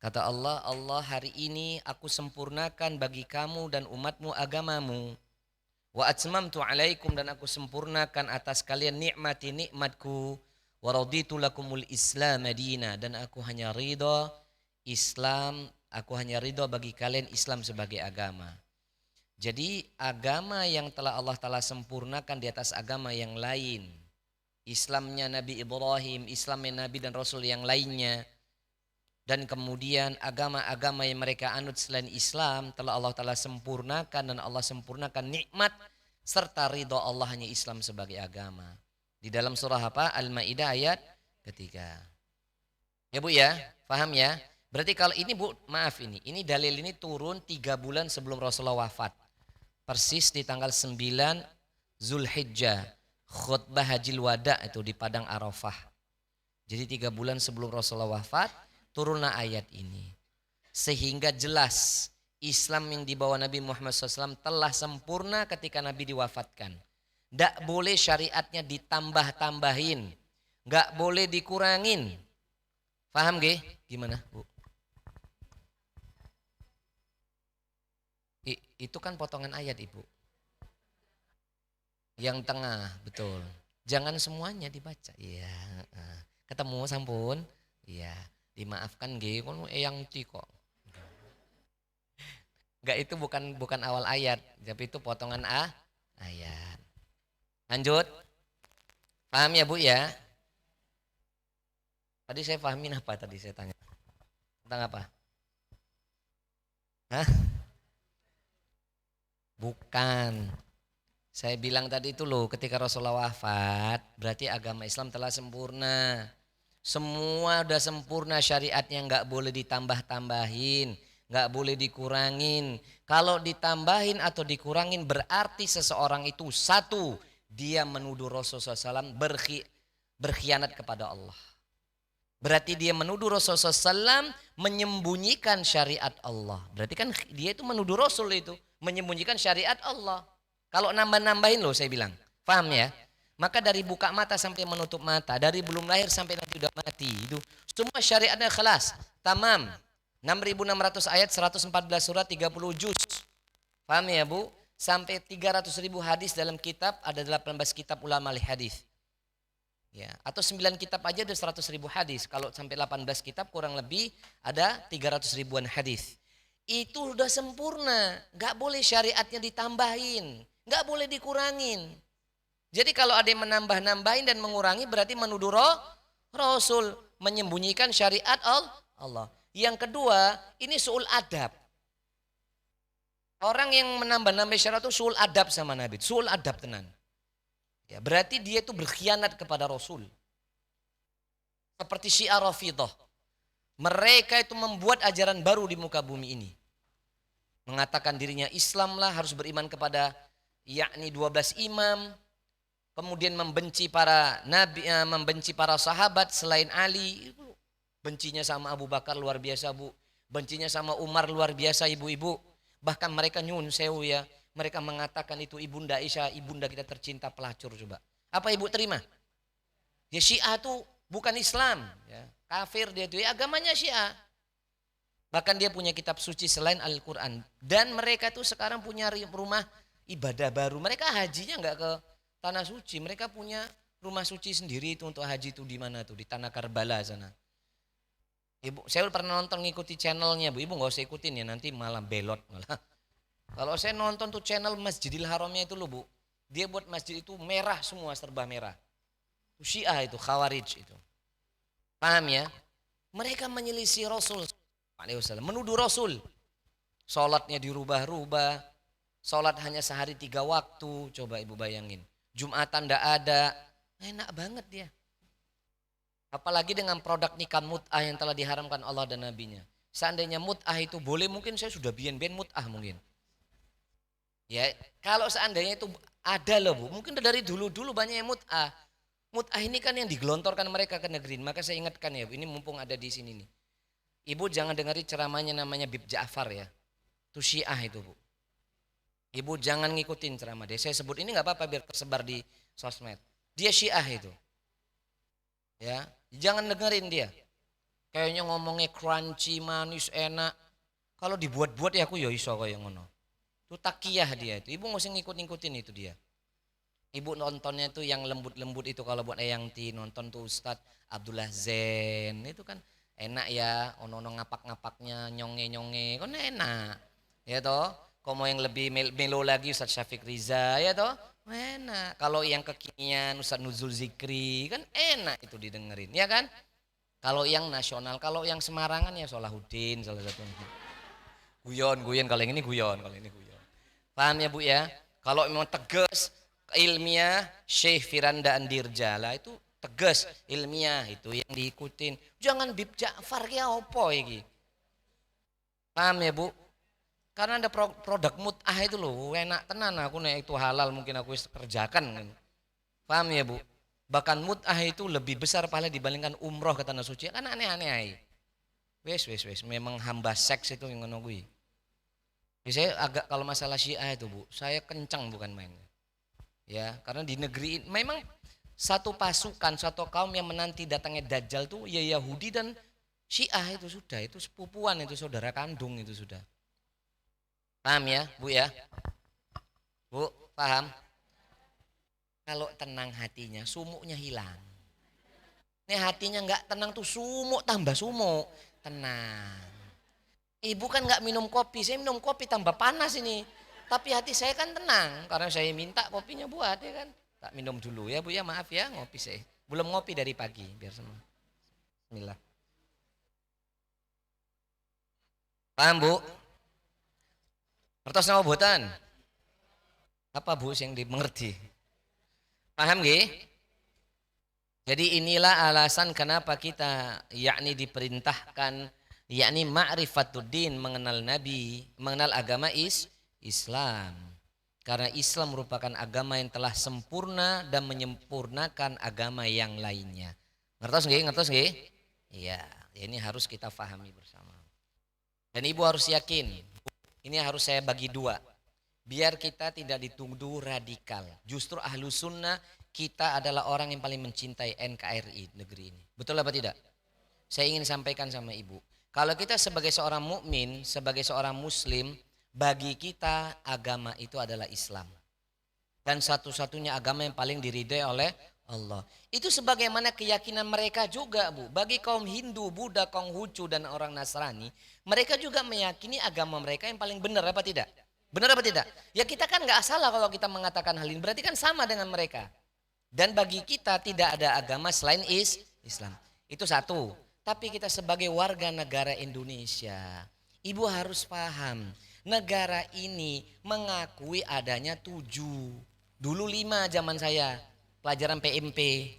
Speaker 1: Kata Allah, Allah hari ini aku sempurnakan bagi kamu dan umatmu agamamu. Wa atmamtu alaikum, dan aku sempurnakan atas kalian nikmatku. Wa raditu lakumul islam dina, dan aku hanya ridha Islam, aku hanya ridha bagi kalian Islam sebagai agama. Jadi agama yang telah Allah Ta'ala sempurnakan di atas agama yang lain. Islamnya Nabi Ibrahim, Islamnya Nabi dan Rasul yang lainnya, dan kemudian agama-agama yang mereka anut selain Islam telah Allah Ta'ala sempurnakan, dan Allah sempurnakan nikmat serta ridho Allah hanya Islam sebagai agama. Di dalam surah apa? Al-Maidah ayat ketiga. Ya Bu ya, paham ya? Berarti kalau ini Bu, maaf ini dalil ini turun 3 bulan sebelum Rasulullah wafat. Persis di tanggal 9 Zulhijjah, khutbah Hajjil Wada itu di Padang Arafah. Jadi 3 bulan sebelum Rasulullah wafat, turunlah ayat ini. Sehingga jelas Islam yang dibawa Nabi Muhammad SAW telah sempurna ketika Nabi diwafatkan. Tidak boleh syariatnya ditambah-tambahin, nggak boleh dikurangin. Paham gak? Gimana Bu? Itu kan potongan ayat Ibu. Yang tengah, betul. Jangan semuanya dibaca. Iya. Ketemu sampun? Iya. Dimaafkan gak? Kan yang kok. Enggak, itu bukan awal ayat, tapi itu potongan ayat. Lanjut. Paham ya Bu ya? Tadi saya pahamin apa tadi saya tanya? Tentang apa? Hah? Bukan. Saya bilang tadi itu loh, ketika Rasulullah wafat, berarti agama Islam telah sempurna. Semua udah sempurna syariatnya, nggak boleh ditambah-tambahin, nggak boleh dikurangin. Kalau ditambahin atau dikurangin berarti seseorang itu satu, dia menuduh Rasulullah SAW berkhianat kepada Allah. Berarti dia menuduh Rasulullah SAW menyembunyikan syariat Allah. Berarti kan dia itu menuduh Rasul itu menyembunyikan syariat Allah. Kalau nambah-nambahin loh saya bilang, paham ya? Maka dari buka mata sampai menutup mata, dari belum lahir sampai nanti udah mati, itu semua syariatnya khalas, tamam. 6.600 ayat, 114 surat, 30 juz. Paham ya Bu? Sampai 300.000 hadis dalam kitab, ada 18 kitab ulama hadis. Ya, atau 9 kitab aja ada 100.000 hadis. Kalau sampai 18 kitab kurang lebih ada 300 ribuan hadis. Itu udah sempurna, nggak boleh syariatnya ditambahin, nggak boleh dikurangin. Jadi kalau ada yang menambah-nambahin dan mengurangi berarti menuduh Rasul, menyembunyikan syariat Allah. Yang kedua, ini su'ul adab. Orang yang menambah-nambah syariat itu su'ul adab sama Nabi, su'ul adab tenan. Ya, berarti dia itu berkhianat kepada Rasul. Seperti Syiah Rafidhah. Mereka itu membuat ajaran baru di muka bumi ini. Mengatakan dirinya Islam lah, harus beriman kepada yakni 12 imam. Kemudian membenci para nabi, membenci para sahabat selain Ali. Bencinya sama Abu Bakar luar biasa Bu. Bencinya sama Umar luar biasa ibu-ibu. Bahkan mereka nyun sewu ya. Mereka mengatakan itu ibunda Aisyah, ibunda kita tercinta pelacur coba. Apa ibu terima? Ya Syiah itu bukan Islam. Ya. Kafir dia itu, ya agamanya Syiah. Bahkan dia punya kitab suci selain Al-Quran. Dan mereka itu sekarang punya rumah ibadah baru. Mereka hajinya nggak ke tanah suci. Mereka punya rumah suci sendiri itu untuk haji itu di mana tuh? Di tanah Karbala sana. Ibu, saya pernah nonton ngikuti channelnya Bu. Ibu nggak usah ikutin ya, nanti malah belot malah. Kalau saya nonton tuh channel Masjidil Haramnya itu loh Bu. Dia buat masjid itu merah semua, serba merah. Itu Syiah itu, Khawarij itu. Paham ya? Mereka menyelisih Rasul SAW, menuduh Rasul. Sholatnya dirubah-rubah. Sholat hanya sehari 3 waktu. Coba ibu bayangin. Jumatan tidak ada. Enak banget dia. Apalagi dengan produk nikah mut'ah yang telah diharamkan Allah dan Nabinya. Seandainya mut'ah itu boleh, mungkin saya sudah bien-bien mut'ah mungkin. Ya, kalau seandainya itu ada loh Bu, mungkin dari dulu-dulu banyak yang mut'ah. Mut'ah ini kan yang digelontorkan mereka ke negeri. Maka saya ingatkan ya, ini mumpung ada di sini nih. Ibu jangan dengerin ceramahnya namanya Bib Ja'far ya. Itu Syiah itu Bu. Ibu jangan ngikutin ceramah dia. Saya sebut ini nggak apa-apa biar tersebar di sosmed. Dia Syiah itu. Ya, jangan dengerin dia. Kayaknya ngomongnya crunchy, manis, enak. Kalau dibuat-buat ya aku ya iso kayak ngono. Itu takiyah dia itu. Ibu nggak usah ngikut-ngikutin itu dia. Ibu nontonnya itu yang lembut-lembut itu, kalau buat Eyang Ti nonton tuh Ustadz Abdullah Zain itu kan enak ya, ono-ono ngapak-ngapaknya, nyonge-nyonge, kan enak. Ya toh, kalau mau yang lebih melo lagi Ustadz Syafiq Riza ya toh, Enak. Kalau yang kekinian Ustaz Nuzul Zikri kan enak itu didengerin, ya kan? Kalau yang nasional, kalau yang Semarangan ya Solahuddin salah satunya. Guyon, guyon kalau yang ini guyon, kalau ini guyon. Paham ya Bu ya? Kalau memang tegas ilmiah Syekh Firanda Andirjala itu tegas ilmiah itu yang diikutin. Jangan Bib Ja'far ya opo iki. Paham ya Bu? Karena ada produk mut'ah itu loh, enak tenan aku nih itu halal mungkin aku kerjakan. Paham ya Bu? Bahkan mut'ah itu lebih besar pahala dibandingkan umroh ke tanah suci. Kan aneh-aneh. Wes, memang hamba seks itu yang ngono kuwi. Saya agak kalau masalah Syiah itu Bu, saya kencang bukan main. Ya, karena di negeri memang satu pasukan, satu kaum yang menanti datangnya Dajjal tuh ya Yahudi dan Syiah itu sudah, itu sepupuan, itu saudara kandung itu sudah. Paham ya, Bu ya? Bu, paham? Kalau tenang hatinya, sumuknya hilang. Ini hatinya nggak tenang tuh sumuk tambah sumuk. Tenang. Ibu kan nggak minum kopi, saya minum kopi tambah panas ini. Tapi hati saya kan tenang karena saya minta kopinya buat ya kan. Tak minum dulu ya Bu ya, maaf ya ngopi saya. Belum ngopi dari pagi biar semua. Bismillah. Paham Bu? Ngertos nama buatan? Apa Bu yang dimengerti? Paham nggih? Jadi inilah alasan kenapa kita yakni diperintahkan yakni ma'rifatuddin, mengenal Nabi, mengenal agama Islam. Karena Islam merupakan agama yang telah sempurna dan menyempurnakan agama yang lainnya. Ngertos nggih? Ngertos nggih? Iya, ini harus kita pahami bersama. Dan Ibu harus yakin, ini harus saya bagi dua. Biar kita tidak dituduh radikal. Justru ahlu sunnah kita adalah orang yang paling mencintai NKRI negeri ini. Betul apa tidak? Saya ingin sampaikan sama Ibu. Kalau kita sebagai seorang mukmin, sebagai seorang muslim, bagi kita agama itu adalah Islam. Dan satu-satunya agama yang paling diridhai oleh Allah. Itu sebagaimana keyakinan mereka juga Bu. Bagi kaum Hindu, Buddha, Konghucu dan orang Nasrani, mereka juga meyakini agama mereka yang paling benar apa tidak? Benar apa tidak? Ya kita kan nggak salah kalau kita mengatakan hal ini. Berarti kan sama dengan mereka. Dan bagi kita tidak ada agama selain Islam. Itu satu. Tapi kita sebagai warga negara Indonesia, Ibu harus paham. Negara ini mengakui adanya 7. Dulu 5 zaman saya. Pelajaran PMP.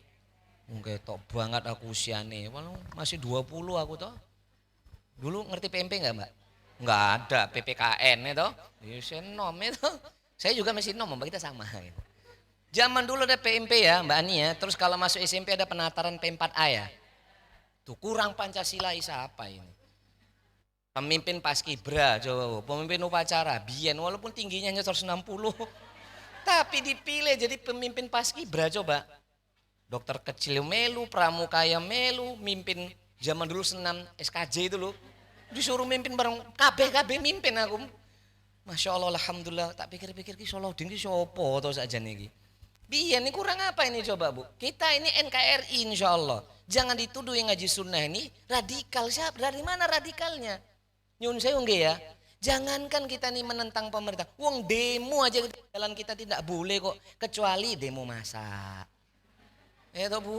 Speaker 1: Mungkin tok banget aku usiane. Walau masih 20 aku toh. Dulu ngerti PMP enggak Mbak? Enggak ada PPKN itu. Ya nom itu. Saya juga masih nom, Mbak, kita sama gitu. Zaman dulu ada PMP ya Mbak Ani ya. Terus kalau masuk SMP ada penataran P4A ya. Tuh kurang Pancasila siapa ini? Pemimpin Paskibra, coba, pemimpin upacara, Biyen walaupun tingginya hanya 160, tapi dipilih jadi pemimpin Paskibra coba. Dokter kecil melu, pramukaya melu, mimpin zaman dulu senam SKJ itu loh. Disuruh mimpin bareng KB mimpin aku. Masya Allah, alhamdulillah. Tak pikir-pikir ki Solahuddin ki sopo atau saja nih. Biyen ini kurang apa ini coba Bu? Kita ini NKRI insya Allah. Jangan dituduh yang ngaji sunnah ini radikal. Siapa? Dari mana radikalnya? Nyun saya nggih ya. Jangankan kita nih menentang pemerintah. Wong demo aja jalan kita tidak boleh kok. Kecuali demo massa. Ya toh Bu.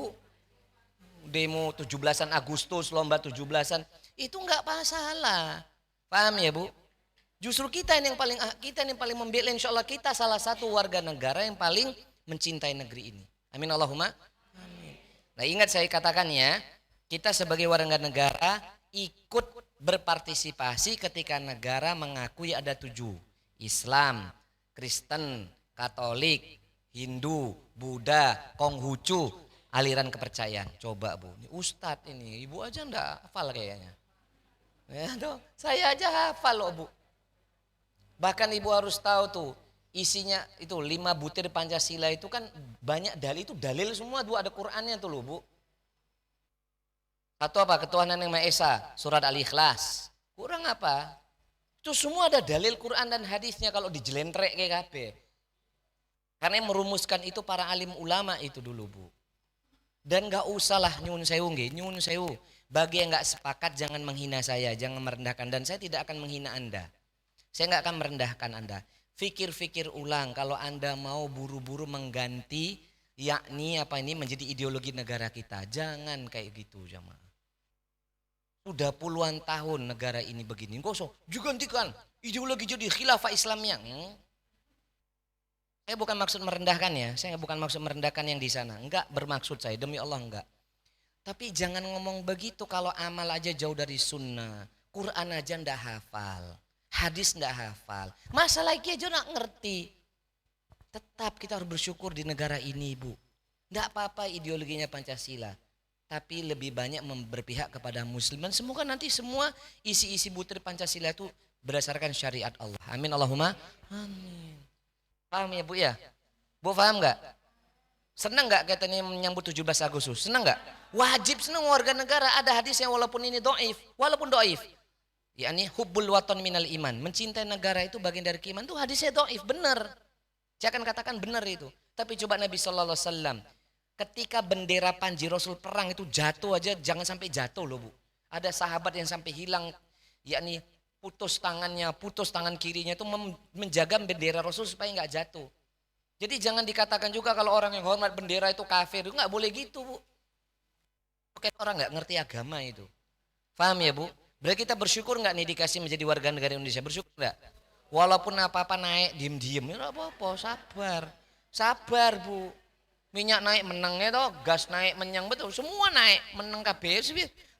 Speaker 1: Demo 17-an Agustus, lomba 17-an. Itu enggak masalah. Paham ya Bu? Justru kita ini yang paling membela, insya Allah kita salah satu warga negara yang paling mencintai negeri ini. Amin Allahumma. Amin. Nah ingat saya katakan ya, kita sebagai warga negara ikut berpartisipasi ketika negara mengakui ada 7. Islam, Kristen, Katolik, Hindu, Buddha, Konghucu, aliran kepercayaan. Coba Bu, ini Ustadz ini, Ibu aja enggak hafal kayaknya. Ya dong, saya aja hafal loh Bu. Bahkan Ibu harus tahu tuh isinya itu 5 butir Pancasila itu kan banyak dalil, itu dalil semua Bu, ada Qur'annya tuh loh Bu. Satu apa? Ketuhanan yang Maha Esa, surat Al-Ikhlas. Kurang apa? Itu semua ada dalil Quran dan hadisnya kalau dijelentrek kayak kabeh. Karena yang merumuskan itu para alim ulama itu dulu Bu. Dan gak usahlah nyun sewu nggih, nyun sewu. Bagi yang gak sepakat jangan menghina saya, jangan merendahkan, dan saya tidak akan menghina Anda. Saya gak akan merendahkan Anda. Fikir-fikir ulang kalau Anda mau buru-buru mengganti yakni apa ini menjadi ideologi negara kita. Jangan kayak gitu jamaah. Sudah puluhan tahun negara ini begini. Nggak usah digantikan ideologi jadi khilafah Islamnya. Saya bukan maksud merendahkan ya. Saya bukan maksud merendahkan yang di sana. Enggak bermaksud saya, demi Allah enggak. Tapi jangan ngomong begitu kalau amal aja jauh dari sunnah. Quran aja ndak hafal. Hadis ndak hafal. Masalah iki aja nggak ngerti. Tetap kita harus bersyukur di negara ini, Bu. Ndak apa-apa ideologinya Pancasila. Tapi lebih banyak berpihak kepada musliman. Semoga nanti semua isi-isi butir Pancasila itu berdasarkan syariat Allah. Amin Allahumma amin. Paham ya Bu ya? Bu paham nggak? Senang nggak kita ini menyambut 17 Agustus? Senang nggak? Wajib senang warga negara. Ada hadisnya walaupun ini doif, walaupun doif. yakni hubbul waton minal iman, mencintai negara itu bagian dari keiman. Tuh hadisnya doif, benar. Saya akan katakan benar itu. Tapi coba Nabi Sallallahu Alaihi Wasallam ketika bendera Panji Rasul perang itu jatuh aja, jangan sampai jatuh loh Bu. Ada sahabat yang sampai hilang, yakni putus tangannya, putus tangan kirinya itu menjaga bendera Rasul supaya nggak jatuh. Jadi jangan dikatakan juga kalau orang yang hormat bendera itu kafir, nggak boleh gitu Bu. Kayak orang nggak ngerti agama itu. Paham ya Bu? Berarti kita bersyukur nggak nih dikasih menjadi warga negara Indonesia? Bersyukur nggak? Walaupun apa-apa naik diem-diem, ya apa-apa, sabar. Sabar Bu. Minyak naik menangnya toh, gas naik menyang betul, semua naik menang kabeh.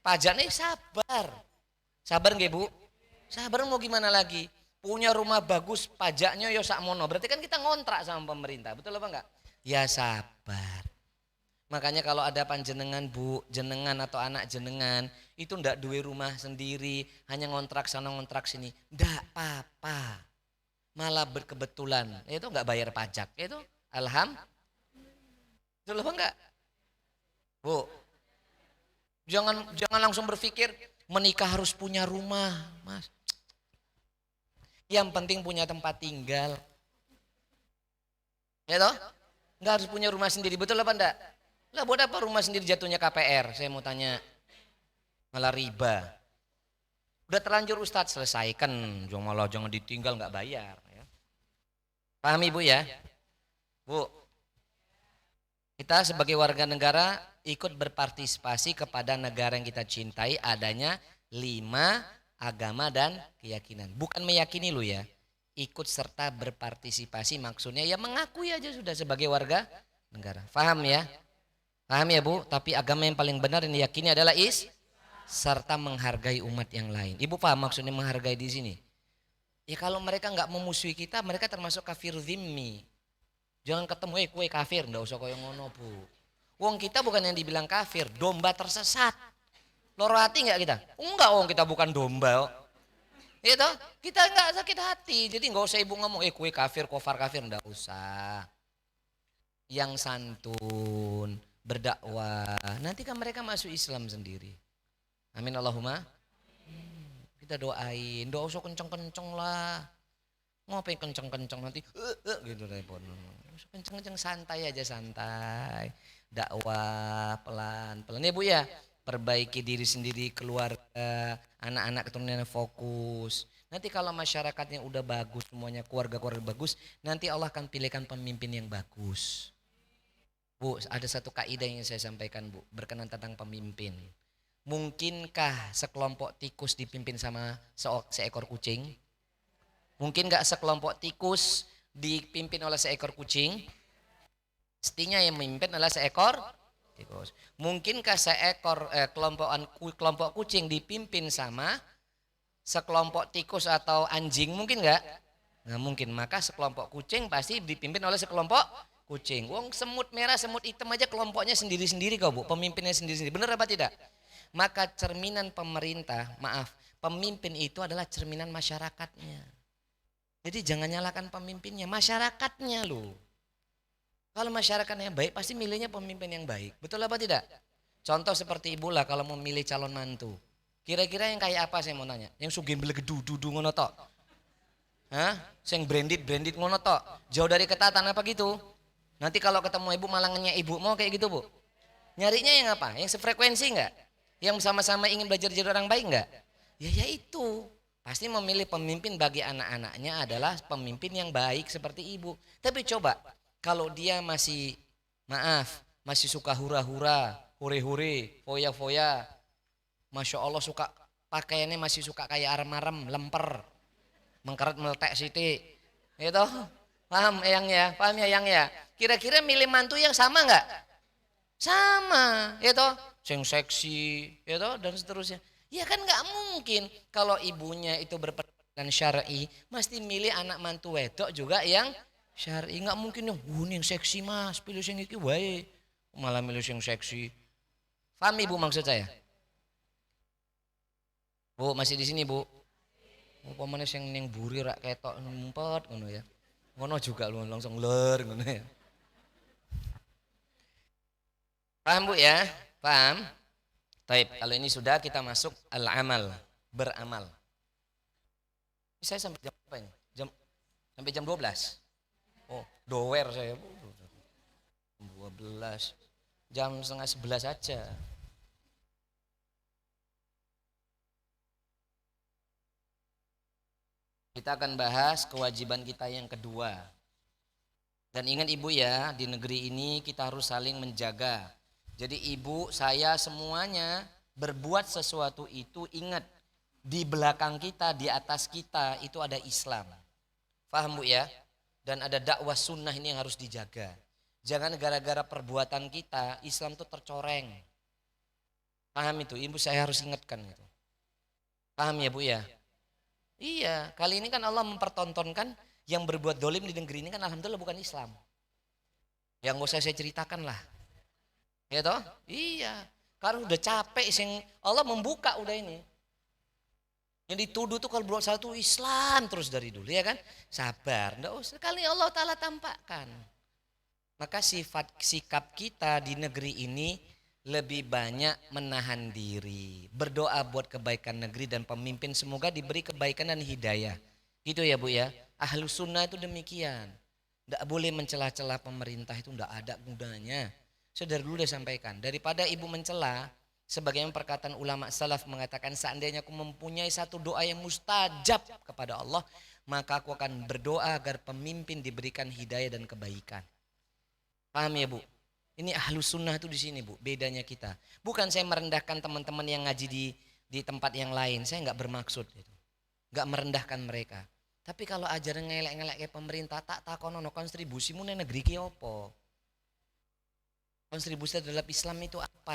Speaker 1: Pajak nih sabar. Sabar nggih Bu? Sabar mau gimana lagi? Punya rumah bagus, pajaknya yo sakmono. Berarti kan kita ngontrak sama pemerintah, betul apa enggak? Ya sabar. Makanya kalau ada panjenengan Bu, jenengan atau anak jenengan itu ndak duwe rumah sendiri, hanya ngontrak sana ngontrak sini, ndak apa-apa. Malah berkebetulan, itu nggak bayar pajak, itu alhamdulillah. Betul apa enggak? Bu, jangan langsung berpikir menikah harus punya rumah, Mas. Yang penting punya tempat tinggal. Ya toh? Enggak harus punya rumah sendiri, betul apa enggak? Lah buat apa rumah sendiri jatuhnya KPR? Saya mau tanya. Malah riba. Udah terlanjur Ustadz, selesaikan. Jangan ditinggal nggak bayar. Ya. Paham Ibu ya? Bu, kita sebagai warga negara ikut berpartisipasi kepada negara yang kita cintai adanya 5 agama dan keyakinan. Bukan meyakini lu ya. Ikut serta berpartisipasi maksudnya ya mengakui aja sudah sebagai warga negara. Paham ya? Paham ya Bu? Tapi agama yang paling benar yang diyakini adalah serta menghargai umat yang lain. Ibu paham maksudnya menghargai di sini? Ya kalau mereka nggak memusuhi kita, mereka termasuk kafir zimmi. Jangan ketemu, kue kafir, ndak usah koyo ngono Bu. Wong kita bukan yang dibilang kafir, domba tersesat. Loro hati nggak kita? Enggak, wong kita bukan domba. Ya toh? Kita nggak sakit hati. Jadi nggak usah ibu ngomong, kue kafir, kofar kafir, ndak usah. Yang santun, berdakwah, nanti kan mereka masuk Islam sendiri. Amin Allahumma. Kita doain, doa usah kenceng-kenceng lah. Ngapain kenceng-kenceng nanti gitu repot. Usah kenceng-kenceng, santai aja, santai. Dakwah pelan-pelan ya Bu ya. Perbaiki diri sendiri, keluarga, anak-anak keturunannya fokus. Nanti kalau masyarakatnya udah bagus semuanya, keluarga-keluarga bagus, nanti Allah akan pilihkan pemimpin yang bagus. Bu, ada satu kaidah yang saya sampaikan Bu, berkenan tentang pemimpin. Mungkinkah sekelompok tikus dipimpin sama seekor kucing? Mungkin gak sekelompok tikus dipimpin oleh seekor kucing? Mestinya yang memimpin adalah seekor tikus. Mungkinkah kelompok kucing dipimpin sama sekelompok tikus atau anjing? Mungkin gak? Nggak mungkin. Maka sekelompok kucing pasti dipimpin oleh sekelompok kucing. Wong semut merah, semut hitam aja kelompoknya sendiri-sendiri kok Bu, pemimpinnya sendiri-sendiri. Benar apa tidak? Maka cerminan pemerintah, pemimpin itu adalah cerminan masyarakatnya. Jadi jangan nyalakan pemimpinnya, masyarakatnya loh. Kalau masyarakatnya baik pasti milihnya pemimpin yang baik. Betul apa tidak? Contoh seperti Ibu lah kalau mau milih calon mantu. Kira-kira yang kayak apa saya mau nanya? Yang sugih belegedu-dudu ngono tok. Hah? Yang branded ngono tok. Jauh dari ketatan apa gitu? Nanti kalau ketemu Ibu malangannya Ibu mau kayak gitu Bu? Nyarinya yang apa? Yang sefrekuensi enggak? Yang sama-sama ingin belajar jadi orang baik enggak? Ya itu. Pasti memilih pemimpin bagi anak-anaknya adalah pemimpin yang baik seperti ibu. Tapi coba kalau dia masih, maaf, masih suka hura-hura, hure-hure, foya-foya, Masya Allah suka pakaiannya masih suka kayak arem-arem, lemper, mengkeret meletek siti. Itu paham yang ya, paham ya yang ya. Kira-kira milih mantu yang sama nggak? Sama, ya toh, sing seksi, ya toh, dan seterusnya. Ya kan nggak mungkin kalau ibunya itu berpendidikan syar'i, mesti milih anak mantu wedok juga yang syar'i. Nggak mungkin yang yang seksi mas, pilih sing iki wae, malah milih sing seksi. Paham ibu maksud saya? Bu masih di sini bu? Umpamane sing ning buri rak ketok ngumpet ngono ya. Ngono juga lu langsung ler ngono ya. Paham bu ya? Paham? Taib, kalau ini sudah kita masuk al-amal, beramal. Saya sampai jam apa ini? Sampai jam 12. Oh, dower saya. 12. Jam setengah 11 aja. Kita akan bahas kewajiban kita yang kedua. Dan ingat ibu ya, di negeri ini kita harus saling menjaga. Jadi ibu, saya semuanya berbuat sesuatu itu ingat di belakang kita, di atas kita itu ada Islam. Paham bu ya? Dan ada dakwah sunnah ini yang harus dijaga. Jangan gara-gara perbuatan kita Islam itu tercoreng. Paham itu? Ibu saya harus ingatkan itu. Paham ya bu ya? Iya, kali ini kan Allah mempertontonkan yang berbuat dolim di negeri ini kan alhamdulillah bukan Islam. Yang gak usah saya ceritakan lah. Ya toh? Iya. Karena udah capek sing Allah membuka udah ini. Yang dituduh tuh kalau berbuat salah tuh Islam terus dari dulu ya kan? Sabar, enggak usah. Kali Allah Ta'ala tampakkan. Maka sifat sikap kita di negeri ini lebih banyak menahan diri. Berdoa buat kebaikan negeri dan pemimpin semoga diberi kebaikan dan hidayah. Gitu ya Bu ya. Ahlus sunnah itu demikian. Enggak boleh mencela-cela pemerintah itu enggak ada gunanya. Sudah dulu dia sampaikan, daripada ibu mencela, sebagaimana perkataan ulama salaf mengatakan seandainya aku mempunyai satu doa yang mustajab kepada Allah, maka aku akan berdoa agar pemimpin diberikan hidayah dan kebaikan. Paham ya Bu? Ini ahlus sunnah itu di sini Bu, bedanya kita. Bukan saya merendahkan teman-teman yang ngaji di tempat yang lain, saya nggak bermaksud itu, nggak merendahkan mereka. Tapi kalau ajaran ngelek-ngelek kayak pemerintah tak takonono kontribusimu ning negeri ki opo? Kontribusi terhadap Islam itu apa?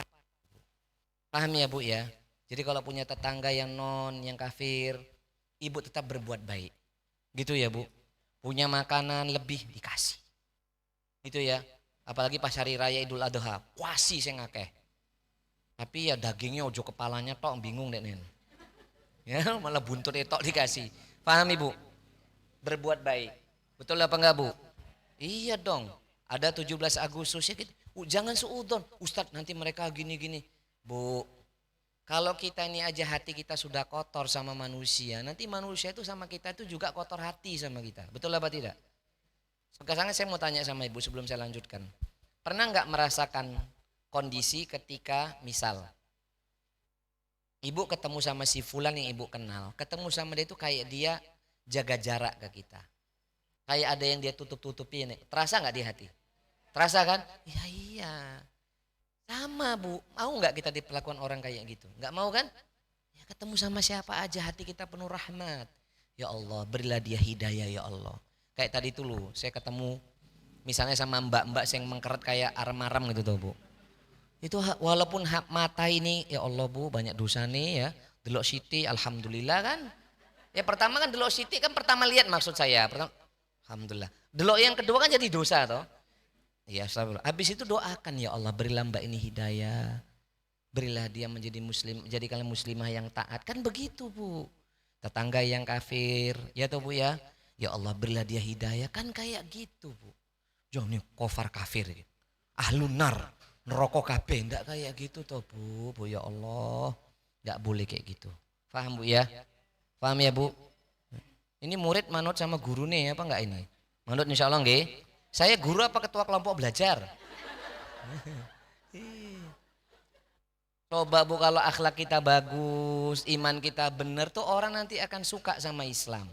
Speaker 1: Paham ya Bu ya? Jadi kalau punya tetangga yang non, yang kafir, ibu tetap berbuat baik. Gitu ya Bu? Punya makanan lebih dikasih. Gitu ya? Apalagi pas hari raya Idul Adha, kuasi sing akeh. Tapi ya dagingnya ojo kepalanya tok bingung deh nen. Ya malah buntut tok dikasih. Paham Ibu? Berbuat baik. Betul apa enggak Bu? Iya dong. Ada 17 Agustus ya gitu. Jangan suudon, Ustadz nanti mereka gini-gini. Bu, kalau kita ini aja hati kita sudah kotor sama manusia, nanti manusia itu sama kita itu juga kotor hati sama kita. Betul apa tidak? Sekarang saya mau tanya sama ibu sebelum saya lanjutkan. Pernah nggak merasakan kondisi ketika misal ibu ketemu sama si fulan yang ibu kenal, ketemu sama dia itu kayak dia jaga jarak ke kita. Kayak ada yang dia tutup-tutupin, terasa nggak di hati? Terasa kan? Ya iya. Sama Bu, mau nggak kita diperlakukan orang kayak gitu? Nggak mau kan? Ya ketemu sama siapa aja hati kita penuh rahmat. Ya Allah, berilah dia hidayah ya Allah. Kayak tadi tuh loh, saya ketemu misalnya sama mbak-mbak yang mengkeret kayak aram-aram gitu tuh Bu. Itu walaupun hak mata ini, ya Allah Bu banyak dosa nih ya. Delok Siti, alhamdulillah kan. Ya pertama kan delok Siti kan pertama lihat maksud saya. Pertama, alhamdulillah. Delok yang kedua kan jadi dosa toh. Ya, habis itu doakan ya Allah berilah mbak ini hidayah, berilah dia menjadi muslim, jadikanlah muslimah yang taat, kan begitu Bu. Tetangga yang kafir, ya toh Bu ya, ya Allah berilah dia hidayah, kan kayak gitu Bu. Jangan nih kafir kafir, ahlun nar, neraka kabeh, enggak kayak gitu toh Bu, Bu ya Allah, enggak boleh kayak gitu. Paham Bu ya? Paham ya Bu? Ini murid manut sama guru nih apa enggak ini? Manut insya Allah nggih. Saya guru apa ketua kelompok belajar? Coba Bu, kalau akhlak kita bagus, iman kita benar tuh orang nanti akan suka sama Islam.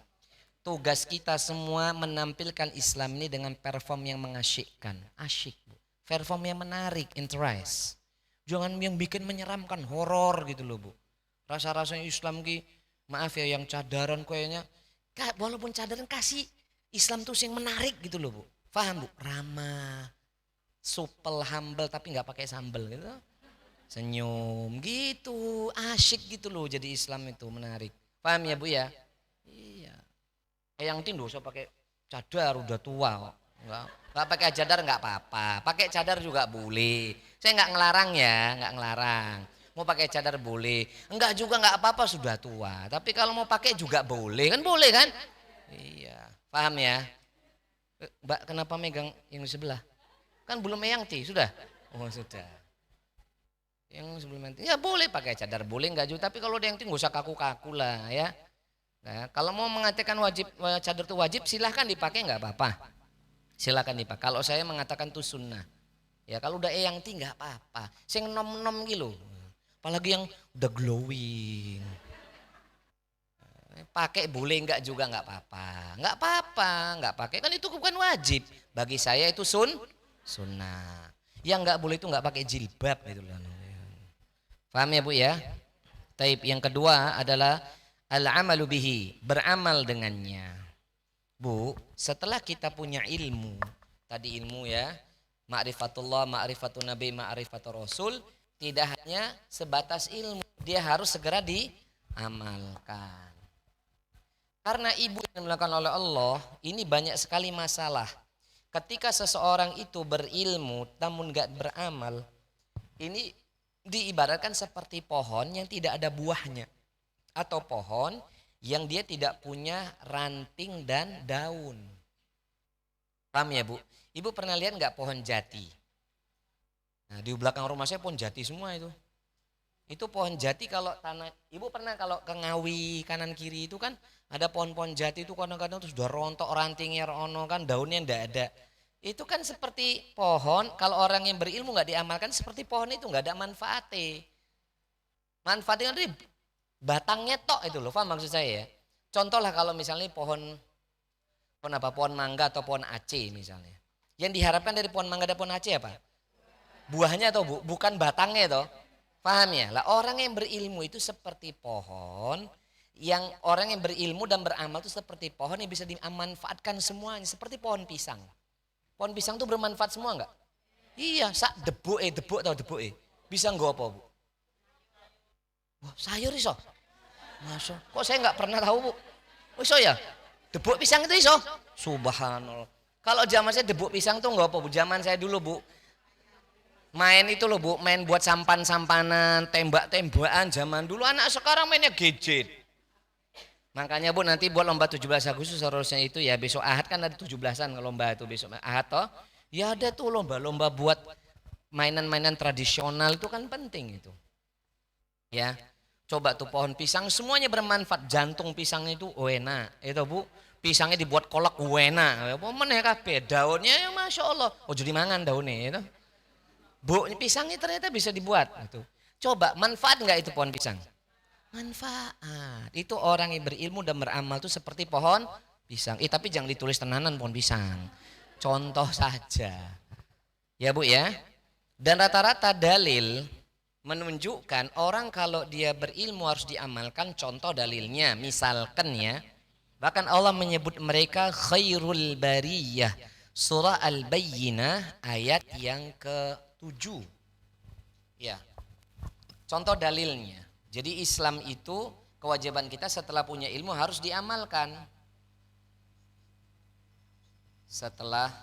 Speaker 1: Tugas kita semua menampilkan Islam ini dengan perform yang mengasyikkan. Asyik Bu. Perform yang menarik, interest. Jangan yang bikin menyeramkan, horor gitu loh Bu. Rasa-rasanya Islam ki, maaf ya yang cadaran kayaknya, walaupun cadaran kasih Islam tuh yang menarik gitu loh Bu. Paham Bu? Ramah, supel, humble tapi nggak pakai sambel gitu. Senyum gitu, asyik gitu loh jadi Islam itu menarik. Paham ya Bu ya? Iya. Yang penting dosa pakai cadar udah tua kok. Enggak pakai cadar nggak apa-apa. Pakai cadar juga boleh. Saya nggak ngelarang ya, nggak ngelarang. Mau pakai cadar boleh. Enggak juga nggak apa-apa sudah tua. Tapi kalau mau pakai juga boleh kan? Iya. Paham ya? Mbak kenapa megang yang di sebelah? Kan belum eyang ti, sudah? Oh sudah. Yang sebelum nanti ya boleh pakai cadar boleh nggak juga. Tapi kalau ada yang tinggi nggak usah kaku-kaku lah ya. Nah, kalau mau mengatakan wajib cadar itu wajib silahkan dipakai nggak apa-apa. Silahkan dipakai. Kalau saya mengatakan itu sunnah. Ya kalau udah eyang ti nggak apa-apa. Sing nom-nom gitu. Apalagi yang udah glowing. Pakai boleh nggak juga nggak apa-apa. Nggak apa-apa, nggak pakai kan itu bukan wajib. Bagi saya itu sunnah. Yang nggak boleh itu nggak pakai jilbab gitu loh. Paham ya Bu ya? Taib. Yang kedua adalah al-amalu bihi, beramal dengannya. Bu, setelah kita punya ilmu, tadi ilmu ya, ma'rifatullah, ma'rifatun nabi, ma'rifatur rasul, tidak hanya sebatas ilmu, dia harus segera diamalkan. Karena ibu yang dilakukan oleh Allah, ini banyak sekali masalah. Ketika seseorang itu berilmu namun gak beramal, ini diibaratkan seperti pohon yang tidak ada buahnya. Atau pohon yang dia tidak punya ranting dan daun. Paham ya Bu? Ibu pernah lihat nggak pohon jati? Nah, di belakang rumah saya pohon jati semua itu. Itu pohon jati kalau tanah, Ibu pernah kalau ke Ngawi kanan kiri itu kan ada pohon-pohon jati itu kadang-kadang tuh sudah rontok rantingnya rono kan daunnya ndak ada. Itu kan seperti pohon kalau orang yang berilmu nggak diamalkan seperti pohon itu nggak ada manfaatnya. Manfaatnya itu batangnya tok itu loh, paham maksud saya ya. Contoh lah kalau misalnya pohon pohon mangga atau pohon aceh misalnya. Yang diharapkan dari pohon mangga dan pohon aceh apa? Buahnya atau bukan batangnya toh. Paham ya? Lah orang yang berilmu itu seperti pohon, yang orang yang berilmu dan beramal itu seperti pohon yang bisa dimanfaatkan semuanya, seperti pohon pisang. Pohon pisang itu bermanfaat semua enggak? Iya, sak debuk atau debuk bisa nggak apa Bu? Wah, sayur iso. Masa? Kok saya nggak pernah tahu Bu? Oh, iso ya? Debuk pisang itu iso? Subhanallah. Kalau zaman saya debuk pisang tuh nggak apa Bu? Zaman saya dulu Bu, main itu loh Bu, main buat sampan-sampanan, tembak-tembakan zaman dulu. Anak sekarang mainnya gadget. Makanya Bu nanti buat lomba 17 Agustus seharusnya itu ya besok Ahad kan ada 17-an lomba itu besok Ahad toh. Ya ada tuh lomba-lomba buat mainan-mainan tradisional itu kan penting itu. Ya. Coba tuh pohon pisang semuanya bermanfaat. Jantung pisangnya itu enak. Itu Bu, pisangnya dibuat kolak enak. Apa meneh kabeh daunnya ya Masya Allah. Oh jadi mangan daunnya itu. Bu, pisangnya ternyata bisa dibuat itu. Coba manfaat nggak itu pohon pisang? Manfaat. Itu orang yang berilmu dan beramal itu seperti pohon pisang. Tapi jangan ditulis tenanan pohon pisang. Contoh saja. Ya Bu ya. Dan rata-rata dalil menunjukkan orang kalau dia berilmu harus diamalkan. Contoh dalilnya misalkan ya, bahkan Allah menyebut mereka khairul bariyah, surah Al-Bayyinah ayat yang ke-7 ya. Contoh dalilnya, jadi Islam itu kewajiban kita setelah punya ilmu harus diamalkan. Setelah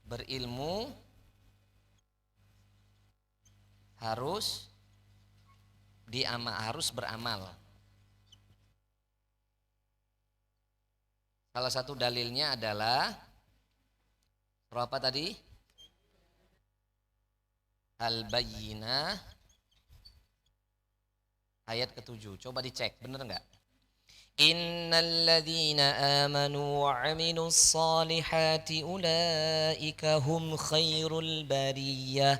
Speaker 1: berilmu harus beramal. Salah satu dalilnya adalah surah apa tadi? Al-Bayyinah ayat ke-7. Coba dicek, bener enggak? Innalladzina amanu wa 'amilus solihati ulaika hum khairul bariyah.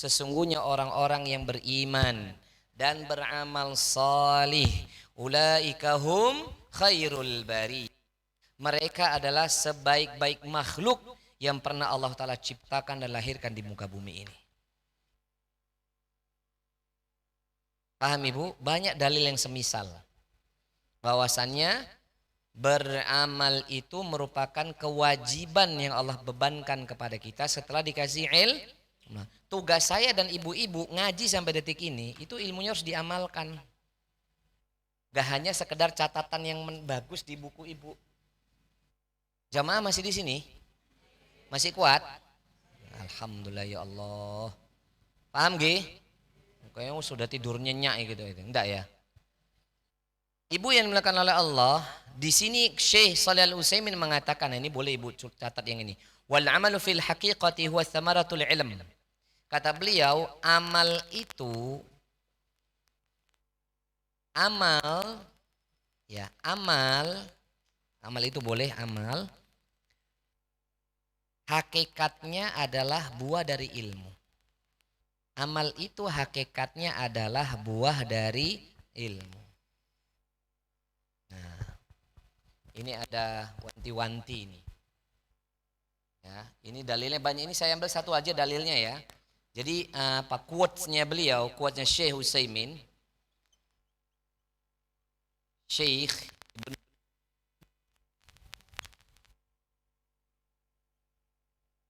Speaker 1: sesungguhnya orang-orang yang beriman dan beramal salih, ulaika hum khairul bari. Mereka adalah sebaik-baik makhluk yang pernah Allah Ta'ala ciptakan dan lahirkan di muka bumi ini. Paham Ibu? Banyak dalil yang semisal. Bahwasannya beramal itu merupakan kewajiban yang Allah bebankan kepada kita setelah dikasih ilmu. Nah, tugas saya dan ibu-ibu ngaji sampai detik ini, itu ilmunya harus diamalkan. Gak hanya sekedar catatan yang bagus di buku ibu. Jamaah masih di sini? Masih kuat? Alhamdulillah ya Allah. Paham G? Kayaknya sudah tidur nyenyak gitu. Enggak ya? Ibu yang dimuliakan oleh Allah, di sini Syekh Shalih Al-Utsaimin mengatakan, ini boleh Ibu catat yang ini. Wal amalu fil haqiqati huwa thamaratul ilm. Kata beliau, amal itu amal itu boleh amal. Hakikatnya adalah buah dari ilmu. Amal itu hakikatnya adalah buah dari ilmu. Nah, ini ada wanti-wanti ini. Ya, ini dalilnya banyak. Ini saya ambil satu aja dalilnya ya. Jadi apa quotes-nya beliau, quotes-nya Syekh Utsaimin. Syekh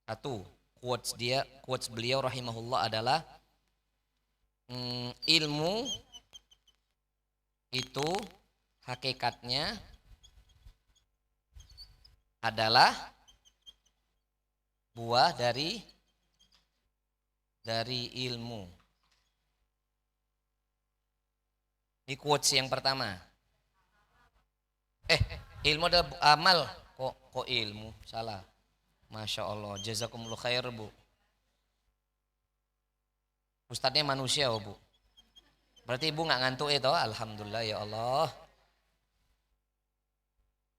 Speaker 1: satu quotes beliau rahimahullah adalah ilmu itu hakikatnya adalah buah dari ilmu. Ini quotes yang pertama. Ilmu adalah amal. Kok ilmu? Salah. Masya Allah. Jazakumullah khair Bu. Ustadznya manusia Bu. Berarti Ibu nggak ngantuk itu? Alhamdulillah ya Allah.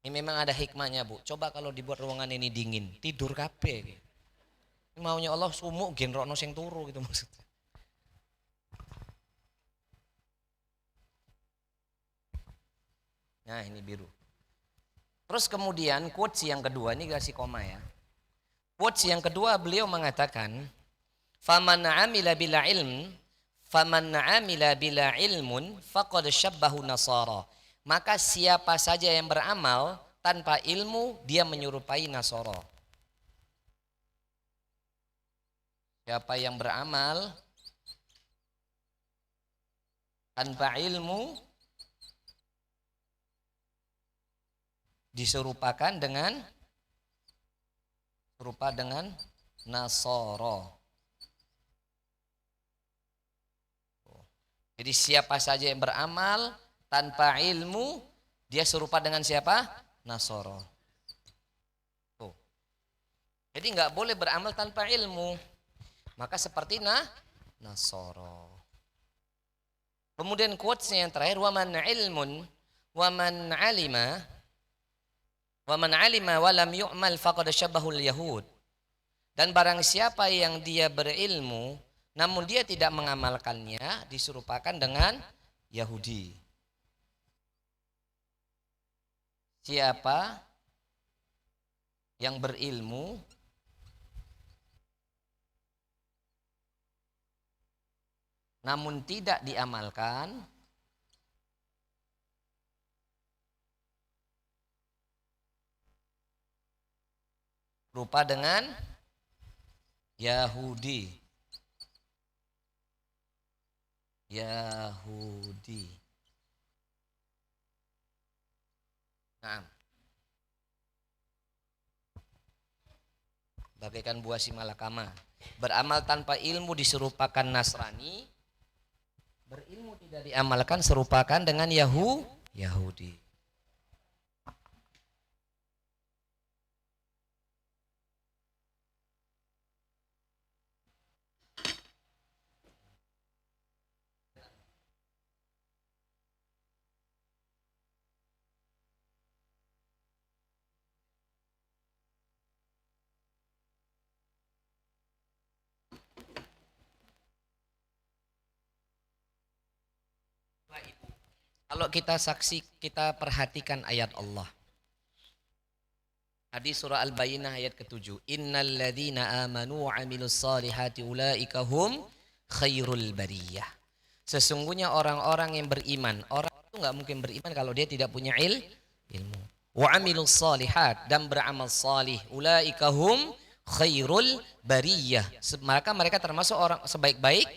Speaker 1: Ini memang ada hikmahnya Bu. Coba kalau dibuat ruangan ini dingin, tidur kabeh. Ini maunya Allah sumuk genrokno sing turu gitu maksudnya. Nah ini biru. Terus kemudian quotes yang kedua, ini kasih koma ya. Quotes yang kedua beliau mengatakan, faman amila bila ilmun faqad syabbahu nasara. Maka siapa saja yang beramal tanpa ilmu, dia menyerupai Nasara. Siapa yang beramal tanpa ilmu diserupakan dengan Nasara. Jadi siapa saja yang beramal tanpa ilmu, dia serupa dengan siapa? Nasara. Tuh. Jadi nggak boleh beramal tanpa ilmu. Maka seperti Nasara. Kemudian quotesnya yang terakhir, waman alima wa lam yu'mal faqad syabahul yahud. Dan barang siapa yang dia berilmu namun dia tidak mengamalkannya, diserupakan dengan Yahudi. Siapa yang berilmu namun tidak diamalkan, rupa dengan Yahudi. Nah, bagaikan buah simalakama. Beramal tanpa ilmu diserupakan Nasrani, berilmu tidak diamalkan serupakan dengan Yahudi. Kalau kita kita perhatikan ayat Allah. Hadis surah Al-Bayyinah ayat ke-7. Innal ladzina amanu wa 'amilus solihati ulaika hum khairul bariyah. Sesungguhnya orang-orang yang beriman, orang itu nggak mungkin beriman kalau dia tidak punya ilmu. Wa 'amilus solihat, dan beramal salih, ulaika hum khairul bariyah. Maka mereka termasuk orang sebaik-baik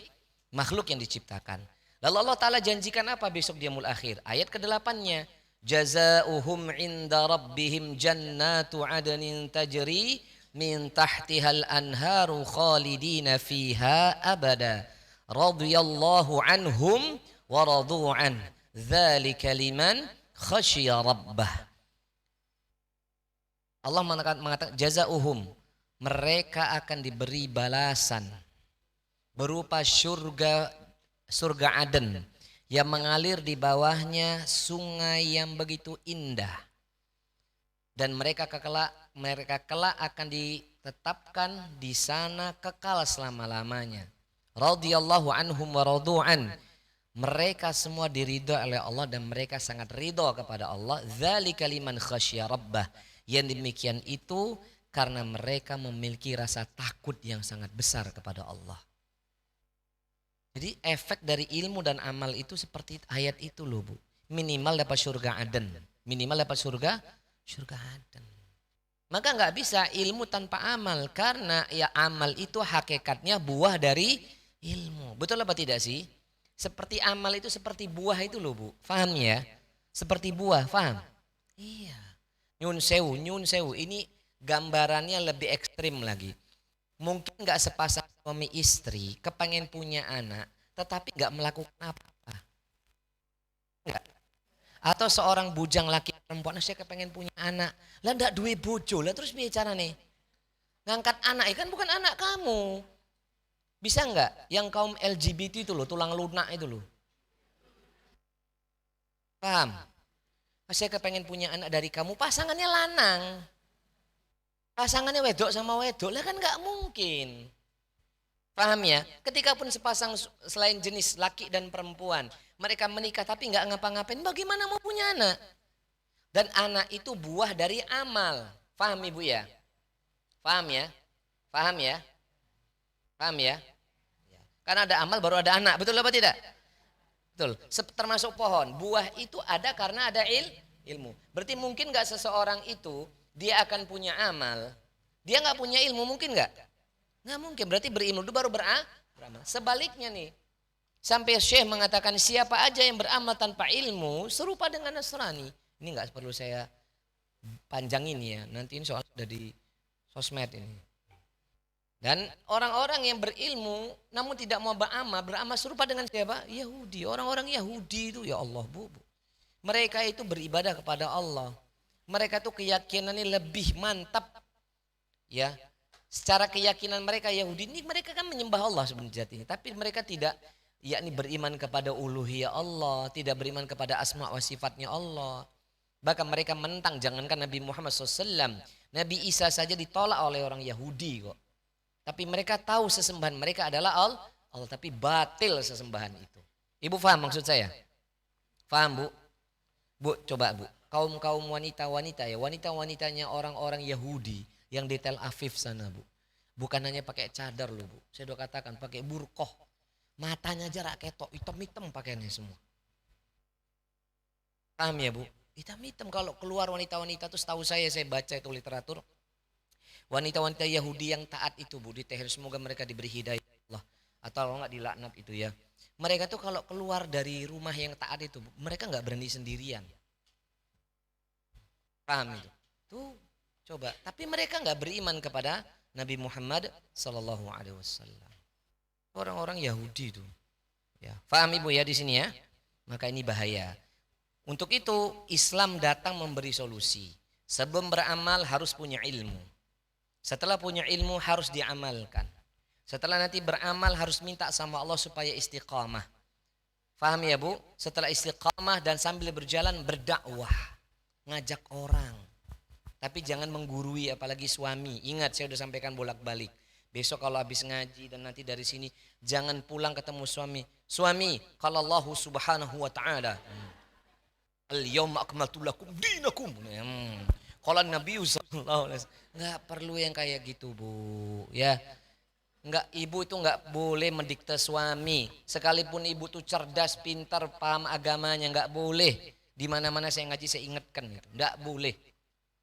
Speaker 1: makhluk yang diciptakan. Lalu Allah Ta'ala janjikan apa besok di yaumul akhir? Ayat ke-8-nya. Jazaohum inda rabbihim jannatu adnin tajri min tahtihal anharu khalidina fiha abada. Radiyallahu anhum wa radu an. Dzalika liman khasyiya rabbah. Allah mengatakan jazaohum, mereka akan diberi balasan berupa surga Aden yang mengalir di bawahnya sungai yang begitu indah, dan mereka kelak akan ditetapkan di sana kekal selama-lamanya. Radhiyallahu anhum wa radu'an, mereka semua diridhoi oleh Allah dan mereka sangat ridho kepada Allah. Dzalika liman khasyya rabbah, yang demikian itu karena mereka memiliki rasa takut yang sangat besar kepada Allah. Jadi efek dari ilmu dan amal itu seperti ayat itu loh Bu. Minimal dapat surga Aden. Minimal dapat surga Aden. Maka nggak bisa ilmu tanpa amal. Karena ya amal itu hakikatnya buah dari ilmu. Betul apa tidak sih? Seperti amal itu seperti buah itu loh Bu. Faham ya? Seperti buah, faham? Iya. Nyun sewu. Ini gambarannya lebih ekstrim lagi. Mungkin nggak sepasang suami istri kepengen punya anak tetapi nggak melakukan apa-apa, nggak? Atau seorang bujang laki perempuan, saya kepengen punya anak, lah ndak duwe bojo, lah terus bicara nih ngangkat anak, kan bukan anak kamu. Bisa nggak yang kaum LGBT itu loh, tulang lunak itu loh, paham? Saya kepengen punya anak dari kamu, pasangannya lanang, pasangannya wedok sama wedok, lah kan nggak mungkin. Paham ya? Ketika pun sepasang selain jenis laki dan perempuan, mereka menikah tapi nggak ngapa-ngapain, bagaimana mau punya anak? Dan anak itu buah dari amal. Paham Ibu ya? Paham ya? Paham ya? Paham ya? Karena ada amal baru ada anak, betul apa tidak? Betul. Termasuk pohon, buah itu ada karena ada ilmu. Berarti mungkin nggak seseorang itu dia akan punya amal, dia nggak punya ilmu, mungkin nggak? Nggak mungkin, berarti berilmu itu baru beramal. Sebaliknya nih, sampai Syekh mengatakan siapa aja yang beramal tanpa ilmu serupa dengan Nasrani. Ini nggak perlu saya panjangin ya, nanti ini soal sudah di sosmed ini. Dan orang-orang yang berilmu namun tidak mau beramal serupa dengan siapa? Yahudi. Orang-orang Yahudi itu ya Allah Bu. Mereka itu beribadah kepada Allah. Mereka tuh keyakinannya lebih mantap ya. Secara keyakinan mereka Yahudi ini, mereka kan menyembah Allah sebenarnya, tapi mereka tidak yakni beriman kepada uluhiyah Allah, tidak beriman kepada asma wa sifatnya Allah. Bahkan mereka menentang, jangankan Nabi Muhammad SAW, Nabi Isa saja ditolak oleh orang Yahudi kok. Tapi mereka tahu sesembahan mereka adalah Allah, tapi batil sesembahan itu. Ibu paham maksud saya? Paham Bu? Bu coba Bu, kaum wanita-wanita ya, wanita-wanitanya orang-orang Yahudi yang di Tel Aviv sana Bu, bukan hanya pakai cadar loh Bu, saya udah katakan pakai burqah, matanya aja rak ketok, hitam-hitam pakaiannya semua. Paham ya Bu? Hitam-hitam. Kalau keluar wanita-wanita tuh setahu saya baca itu literatur, wanita-wanita Yahudi yang taat itu Bu, di Tehran, semoga mereka diberi hidayah Allah, atau kalau nggak dilaknat itu ya. Mereka tuh kalau keluar dari rumah yang taat itu Bu, mereka nggak berani sendirian. Paham itu? Tuh coba, tapi mereka nggak beriman kepada Nabi Muhammad Sallallahu Alaihi Wasallam. Orang-orang Yahudi itu, ya. Paham Ibu ya di sini ya? Maka ini bahaya. Untuk itu Islam datang memberi solusi. Sebelum beramal harus punya ilmu. Setelah punya ilmu harus diamalkan. Setelah nanti beramal harus minta sama Allah supaya istiqamah. Paham ya Bu? Setelah istiqamah dan sambil berjalan berdakwah, ngajak orang. Tapi jangan menggurui, apalagi suami. Ingat, saya udah sampaikan bolak-balik. Besok kalau habis ngaji dan nanti dari sini, jangan pulang ketemu suami. Suami, kalau Allah subhanahu wa ta'ala. Al-yawma akmaltu lakum dinakum. Kalau Nabi sallallahu alaihi wasallam nggak perlu yang kayak gitu, Bu. Ya, nggak, ibu itu nggak boleh mendikte suami. Sekalipun ibu tuh cerdas, pintar, paham agamanya, nggak boleh. Di mana-mana saya ngaji saya ingatkan itu, nggak boleh.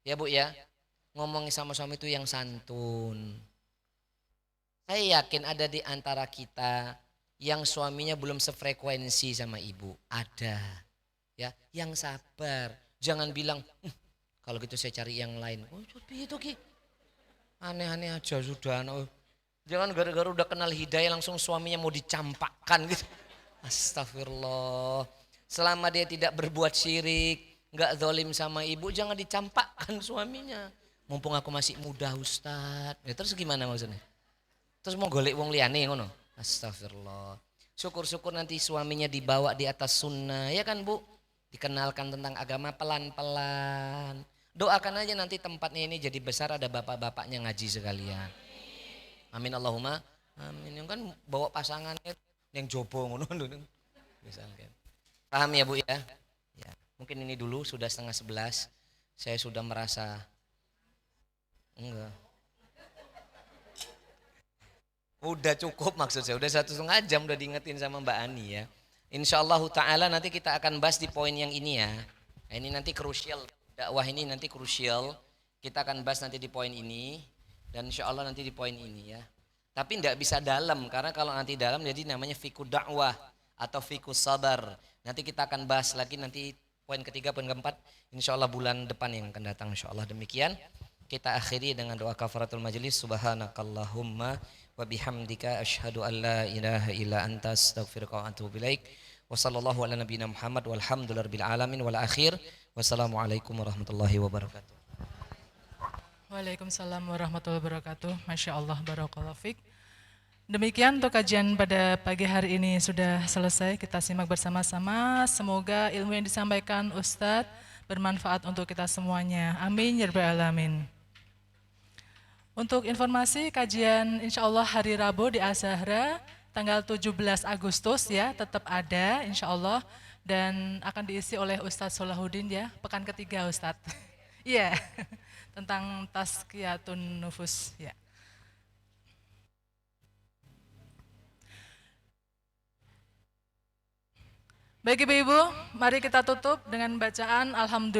Speaker 1: Ya Bu ya, ngomong sama suami itu yang santun. Saya yakin ada di antara kita yang suaminya belum sefrekuensi sama ibu. Ada, ya, yang sabar. Jangan bilang, kalau gitu saya cari yang lain. Oh, itu Ki. Aneh-aneh aja sudah. Jangan gara-gara udah kenal hidayah langsung suaminya mau dicampakkan gitu. Astagfirullah. Selama dia tidak berbuat syirik, nggak zalim sama ibu, jangan dicampakkan suaminya. Mumpung aku masih muda, Ustadz. Ya, terus gimana maksudnya? Terus mau golek wong liyane ngono. Astagfirullah. Syukur-syukur nanti suaminya dibawa di atas sunnah, ya kan Bu? Dikenalkan tentang agama pelan-pelan. Doakan aja nanti tempatnya ini jadi besar, ada bapak-bapaknya ngaji sekalian. Amin Allahumma. Amin. Yang kan bawa pasangannya yang jobo ngono misalkan. Paham ya Bu ya? Ya. Mungkin ini dulu sudah 10:30. Saya sudah merasa enggak. Udah cukup maksud saya, udah 1,5 jam udah diingetin sama Mbak Ani ya. Insya Allah Ta'ala nanti kita akan bahas di poin yang ini ya. Nah, ini nanti krusial, dakwah ini nanti krusial. Kita akan bahas nanti di poin ini dan insya Allah nanti di poin ini ya. Tapi tidak bisa dalam karena kalau nanti dalam jadi namanya fiqh dakwah atau fiqh sabar. Nanti kita akan bahas lagi nanti poin ketiga, poin keempat. Insya Allah bulan depan yang akan datang. Insya Allah demikian. Kita akhiri dengan doa kafaratul majelis. Subhanakallahumma wa bihamdika asyhadu an la ilaha illa anta astaghfiruka wa atubu ilaik. Wa sallallahu ala nabiyina Muhammad walhamdulillahirabbil alamin wal akhir. Wassalamualaikum warahmatullahi wabarakatuh.
Speaker 2: Waalaikumsalam warahmatullahi wabarakatuh. Masya Allah, barakallahu fiik. Demikian untuk kajian pada pagi hari ini sudah selesai. Kita simak bersama-sama. Semoga ilmu yang disampaikan Ustadz bermanfaat untuk kita semuanya. Amin ya rabbal alamin. Untuk informasi kajian insya Allah hari Rabu di Azahra tanggal 17 Agustus ya, tetap ada insya Allah dan akan diisi oleh Ustadz Solahuddin ya, pekan ketiga Ustadz. Iya, tentang tazkiyatun nufus ya. Baik Ibu-ibu, mari kita tutup dengan bacaan Alhamdulillah.